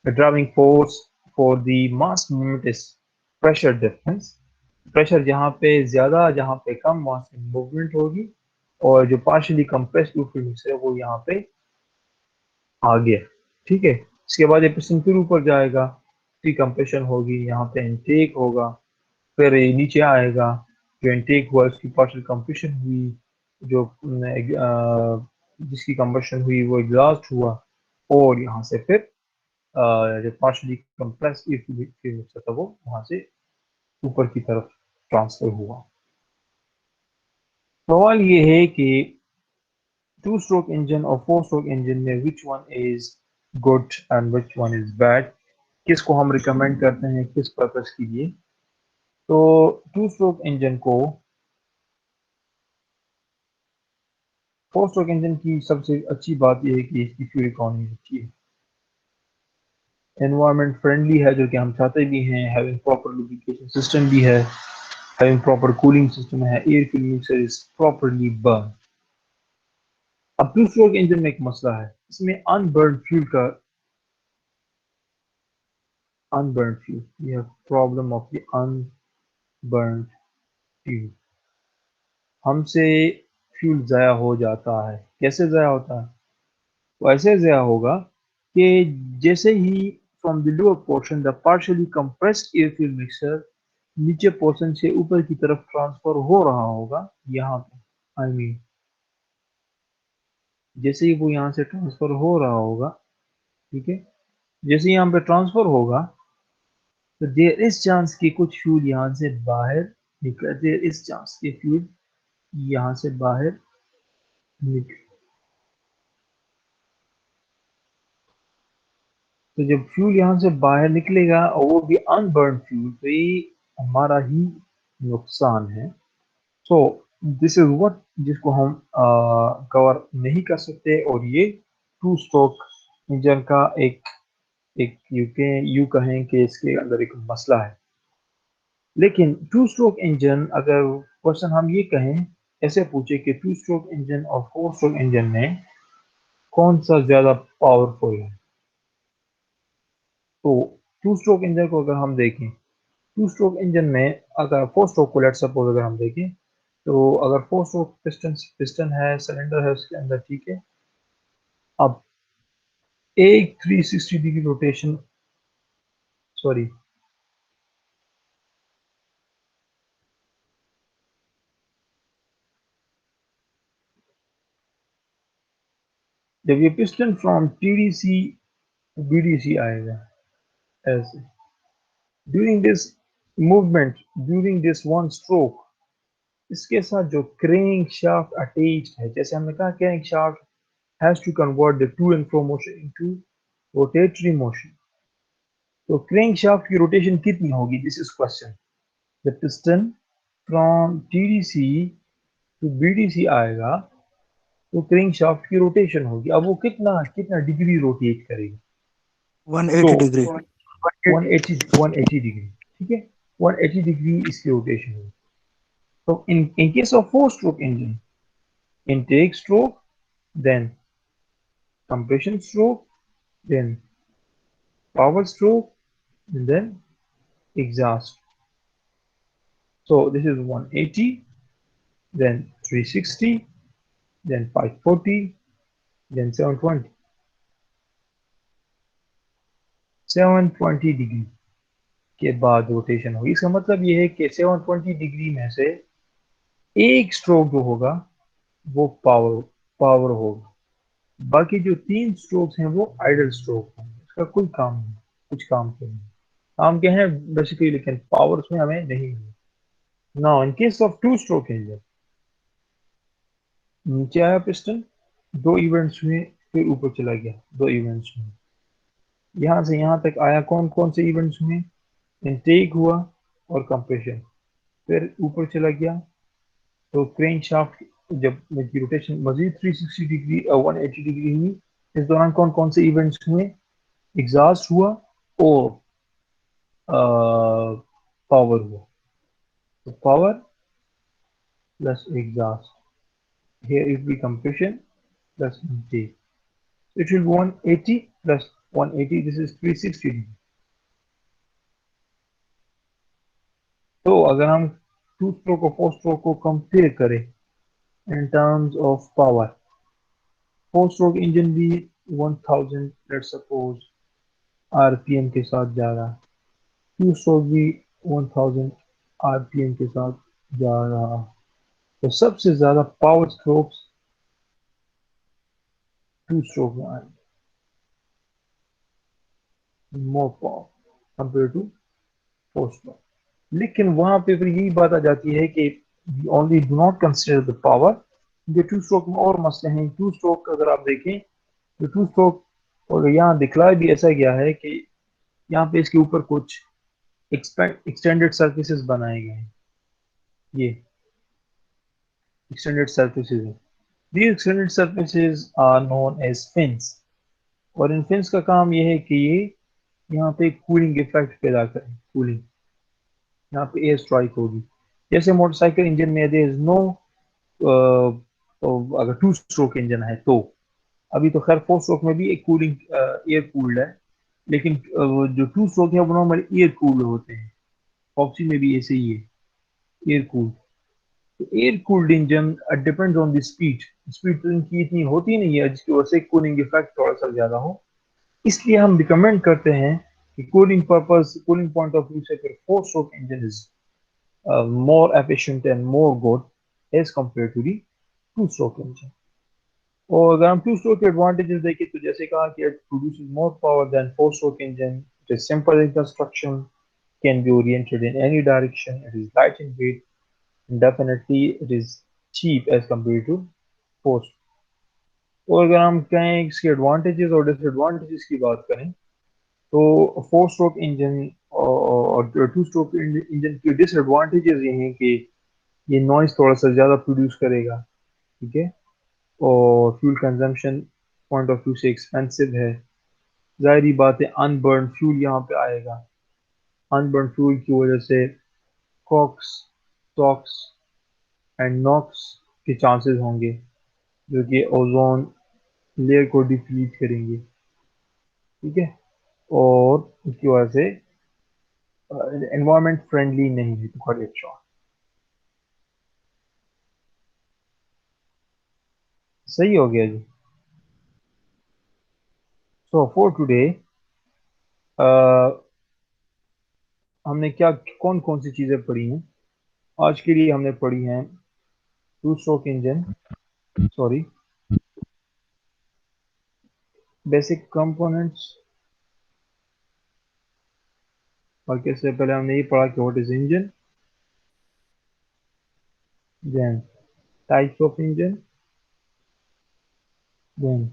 [SPEAKER 1] the driving force for the mass movement is pressure difference. Pressure जहाँ पे ज्यादा, जहाँ पे कम, वहां से मूवमेंट होगी, और जो पार्शियली कंप्रेस्ड फ्यूल मिक्सर है वो यहाँ पे आ गया। ठीक है, इसके बाद ये पिस्टन फिर ऊपर जाएगा, फिर कंप्रेशन होगी, यहाँ पे इनटेक होगा, फिर ये नीचे आएगा, जो इनटेक हुआ उसकी पार्शियल कंप्रेशन हुई, जो जिसकी कंप्रेशन हुई वो एग्जॉस्ट हुआ, और यहाँ से फिर जो पार्शियली कंप्रेस मिक्सर था वो वहां से ऊपर की तरफ ट्रांसफर हुआ। सवाल ये है कि टू स्ट्रोक इंजन और फोर स्ट्रोक इंजन में which one is good and which one is bad, किसको हम रिकमेंड करते हैं किस पर्पस के लिए। तो टू स्ट्रोक इंजन को, फोर स्ट्रोक इंजन की सबसे अच्छी बात यह है कि इसकी फ्यूल इकोनॉमी अच्छी है, एनवायरनमेंट फ्रेंडली है, जो कि हम चाहते भी हैं, हैविंग प्रॉपर लुब्रिकेशन सिस्टम भी है, हैविंग प्रॉपर कूलिंग सिस्टम है, air fuel mixer is properly burn. अब टू स्ट्रोक इंजन में एक मसला है, इसमें अनबर्न फ्यूल का, अनबर्न फ्यूल, यह problem of the unburn fuel, हमसे फ्यूल ज़ाया हो जाता है। कैसे ज़ाया होता है? वो ऐसे ज़ाया होगा कि जैसे ही from the lower portion the partially compressed air fuel mixer नीचे पोर्शन से ऊपर की तरफ ट्रांसफर हो रहा होगा, यहाँ पे आई मीन जैसे ही वो यहाँ से ट्रांसफर हो रहा होगा, ठीक है, जैसे ही यहाँ पे ट्रांसफर होगा तो देयर इज चांस कि कुछ फ्यूल यहाँ से बाहर निकले, देयर इज चांस कि फ्यूल यहाँ से बाहर निकले। तो जब फ्यूल यहाँ से बाहर निकलेगा और वो भी अनबर्न फ्यूल, तो ये हमारा ही नुकसान है। सो दिस इज व्हाट, जिसको हम कवर नहीं कर सकते, और ये टू स्ट्रोक इंजन का एक एक यू कहें कि इसके अंदर एक मसला है। लेकिन टू स्ट्रोक इंजन, अगर क्वेश्चन हम ये कहें, ऐसे पूछे कि टू स्ट्रोक इंजन और फोर स्ट्रोक इंजन में कौन सा ज्यादा पावरफुल है, तो टू स्ट्रोक इंजन को अगर हम देखें, टू स्ट्रोक इंजन में अगर फोर स्ट्रोक को लेट सपोज अगर हम देखें, तो अगर फोर स्ट्रोक पिस्टन पिस्टन है, सिलेंडर है उसके अंदर, ठीक है, अब एक 360 डिग्री रोटेशन, सॉरी, जब ये piston from TDC to BDC आएगा, ऐसे during this movement, during this one stroke, इसके साथ जो क्रैंक शाफ्ट अटैच्ड है, जैसे हमने कहा crankshaft has to convert the to and fro motion into rotatory motion, तो क्रैंक शाफ्ट की रोटेशन कितनी होगी, this is question. The piston from TDC to BDC आएगा, तो क्रैंक शाफ्ट की रोटेशन होगी, अब वो कितना कितना डिग्री रोटेट करेगा, तो
[SPEAKER 3] 180 degree.
[SPEAKER 1] 180 डिग्री, ठीक है, 180 डिग्री इसकी रोटेशन होगी। तो in case of four stroke engine, intake stroke, then compression stroke, then power stroke, and then exhaust. So this is 180, then 360, then 540, then 720, 720 degree के बाद रोटेशन होगी। इसका मतलब ये है कि 720 डिग्री में से एक स्ट्रोक जो होगा वो पावर पावर होगा, बाकी जो तीन स्ट्रोक्स हैं वो आइडल स्ट्रोक हैं। इसका कोई काम नहीं, कुछ काम के नहीं, काम के हैं बेसिकली, लेकिन पावर उसमें हमें नहीं मिली। Now in case of two stroke engine, नीचे आया पिस्टन, दो इवेंट्स हुए, फिर ऊपर चला गया, दो इवेंट्स हुए, यहाँ से यहाँ तक आया, कौन कौन से इवेंट्स हुए, इनटेक हुआ और कंप्रेशन, फिर ऊपर चला गया। तो क्रेन शाफ्ट जब की रोटेशन मजीद 360 डिग्री 180 डिग्री हुई, इस दौरान कौन कौन से इवेंट्स हुए, एग्जॉस्ट हुआ और पावर हुआ। तो power plus exhaust, here is the compression plus intake. It will be 180 plus 180, this is 360 degree. तो अगर हम टू स्ट्रोक और फोर स्ट्रोक को कंपेयर करें in terms of power, four stroke engine भी 1000 लेट्स सपोज आरपीएम के साथ जा रहा है, टू स्ट्रोक भी 1000 आरपीएम के साथ जा रहा है। तो सबसे ज्यादा पावर स्ट्रोक्स टू स्ट्रोक में आएंगे, more power compare to four stroke. लेकिन वहां पे फिर यही बात आ जाती है कि only do not consider the power. ये टू स्ट्रोक में और मसले हैं। टू स्ट्रोक अगर आप देखें तो टू स्ट्रोक, और यहाँ दिखलाया भी ऐसा गया है कि यहाँ पे इसके ऊपर कुछ एक्सटेंडेड सर्फेसिस बनाए गए हैं, ये एक्सटेंडेड सर्फेसिस हैं। these extended surfaces are known as fins, और इन फिन्स का काम ये है कि ये यहाँ पे कूलिंग इफेक्ट पैदा करें, कूलिंग, यहाँ पे एयर स्ट्राइक होगी। जैसे मोटरसाइकिल इंजन में देयर इज नो, अगर टू स्ट्रोक इंजन है तो, अभी तो खैर फोर स्ट्रोक में भी एक कूलिंग एयर कूल्ड है, लेकिन जो टू स्ट्रोक है वो नॉर्मली एयर कूल्ड होते हैं। फॉक्सी में भी ऐसे ही है, एयर कूल्ड। तो air cooled engine depends on the speed, speed तो इनकी इतनी होती नहीं है जिसकी वजह से कूलिंग इफेक्ट थोड़ा सा ज्यादा हो। इसलिए हम रिकमेंड करते हैं कि cooling purpose, cooling point of view से फिर four stroke engine is more efficient and more good as compared to the two stroke engine. और अगर हम टू स्ट्रोक के एडवांटेजेस देखें तो जैसे कहा कि it produces more power than four stroke engine, it is simple in construction, can be oriented in any direction, it is light in weight, and definitely it is cheap as compared to four stroke. और अगर हम कहें इसके advantages और disadvantages की बात करें तो फोर स्ट्रोक इंजन और टू स्ट्रोक इंजन के डिसएडवांटेजेस ये हैं कि ये नॉइस थोड़ा सा ज़्यादा प्रोड्यूस करेगा, ठीक है, और fuel consumption point of view से एक्सपेंसिव है। जाहिर बात है अनबर्न फ्यूल यहाँ पे आएगा, अनबर्न फ्यूल की वजह से कॉक्स, टॉक्स एंड नॉक्स के चांसेस होंगे जो कि ओजोन लेयर को डिप्लीट करेंगे, ठीक है, और इसकी वजह से एनवायरमेंट फ्रेंडली नहीं है, तो कट शॉर्ट। सही हो गया जी। सो फॉर टुडे हमने क्या, कौन कौन सी चीज़ें पढ़ी हैं आज के लिए? हमने पढ़ी हैं two stroke engine, sorry, basic components, और इससे पहले हमने ये पढ़ा कि what is engine, then types of engine, then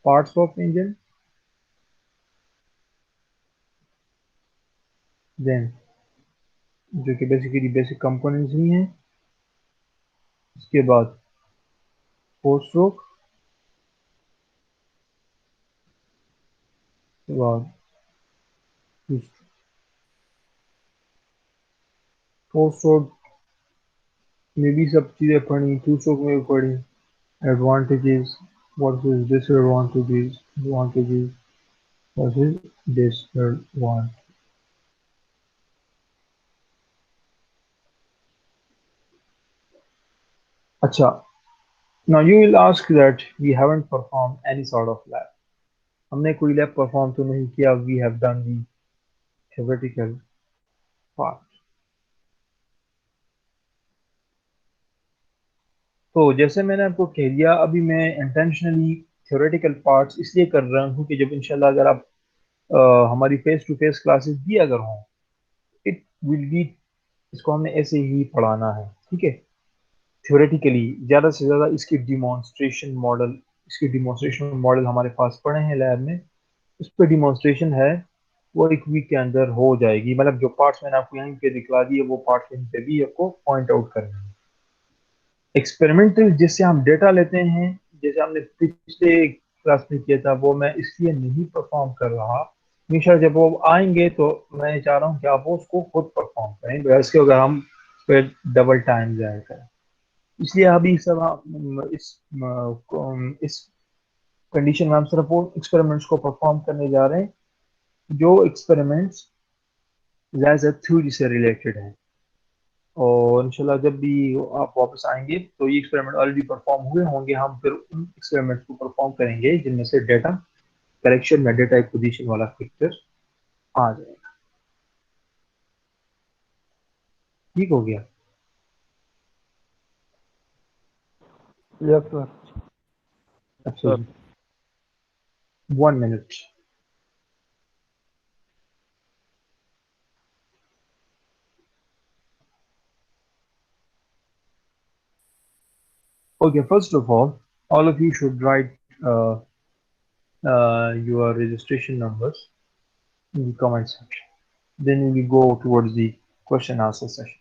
[SPEAKER 1] parts of engine, then जो कि बेसिकली बेसिक कंपोनेंट्स ही हैं, इसके बाद फोर स्ट्रोक, के बाद फोर स्ट्रोक में भी सब चीज़ें पढ़ी, टू स्ट्रोक में भी पढ़ी, advantages versus disadvantages, advantages versus disadvantage. अच्छा, now you will ask that we haven't performed any sort of lab, हमने कोई लैब परफॉर्म तो नहीं किया, we have done the theoretical part। तो जैसे मैंने आपको कह दिया, अभी मैं इंटेंशनली theoretical parts इसलिए कर रहा हूँ कि जब इंशाल्लाह अगर आप हमारी फेस टू फेस क्लासेस भी अगर हों, इट विल बी, इसको हमने ऐसे ही पढ़ाना है, ठीक है। थ्योरेटिकली ज़्यादा से ज़्यादा इसके डिमॉन्स्ट्रेशन मॉडल हमारे पास पड़े हैं लैब में, उस पर डिमॉन्स्ट्रेशन है, वो एक वीक के अंदर हो जाएगी। मतलब जो पार्ट्स मैंने आपको यहीं पे दिखला दिए वो पार्ट्स यहीं पे भी आपको पॉइंट आउट करने हैं। एक्सपेरिमेंटल जिससे हम डेटा लेते हैं, जैसे हमने पिछले क्लास में किया था, वो मैं इसलिए नहीं परफॉर्म कर रहा, हमेशा जब वो आएंगे तो मैं चाह रहा हूँ कि आप वो उसको खुद परफॉर्म करें, वैसे के अगर हम फिर डबल टाइम जाया करें। इसलिए अभी सब इस कंडीशन में हम सिर्फ वो एक्सपेरिमेंट्स को परफॉर्म करने जा रहे हैं जो एक्सपेरिमेंट्स ज़्यादा थ्योरी से रिलेटेड हैं। और इंशाल्लाह जब भी आप वापस आएंगे तो ये एक्सपेरिमेंट ऑलरेडी परफॉर्म हुए होंगे, हम फिर उन एक्सपेरिमेंट्स को परफॉर्म करेंगे जिनमें से डेटा कलेक्शन में डेटा एक्विजिशन वाला पिक्चर आ जाएगा। ठीक हो गया?
[SPEAKER 2] Yes sir.
[SPEAKER 1] अच्छा, 1 minute. Okay, first of all of you should write your registration numbers in the comment section. Then we will go towards the question answer session.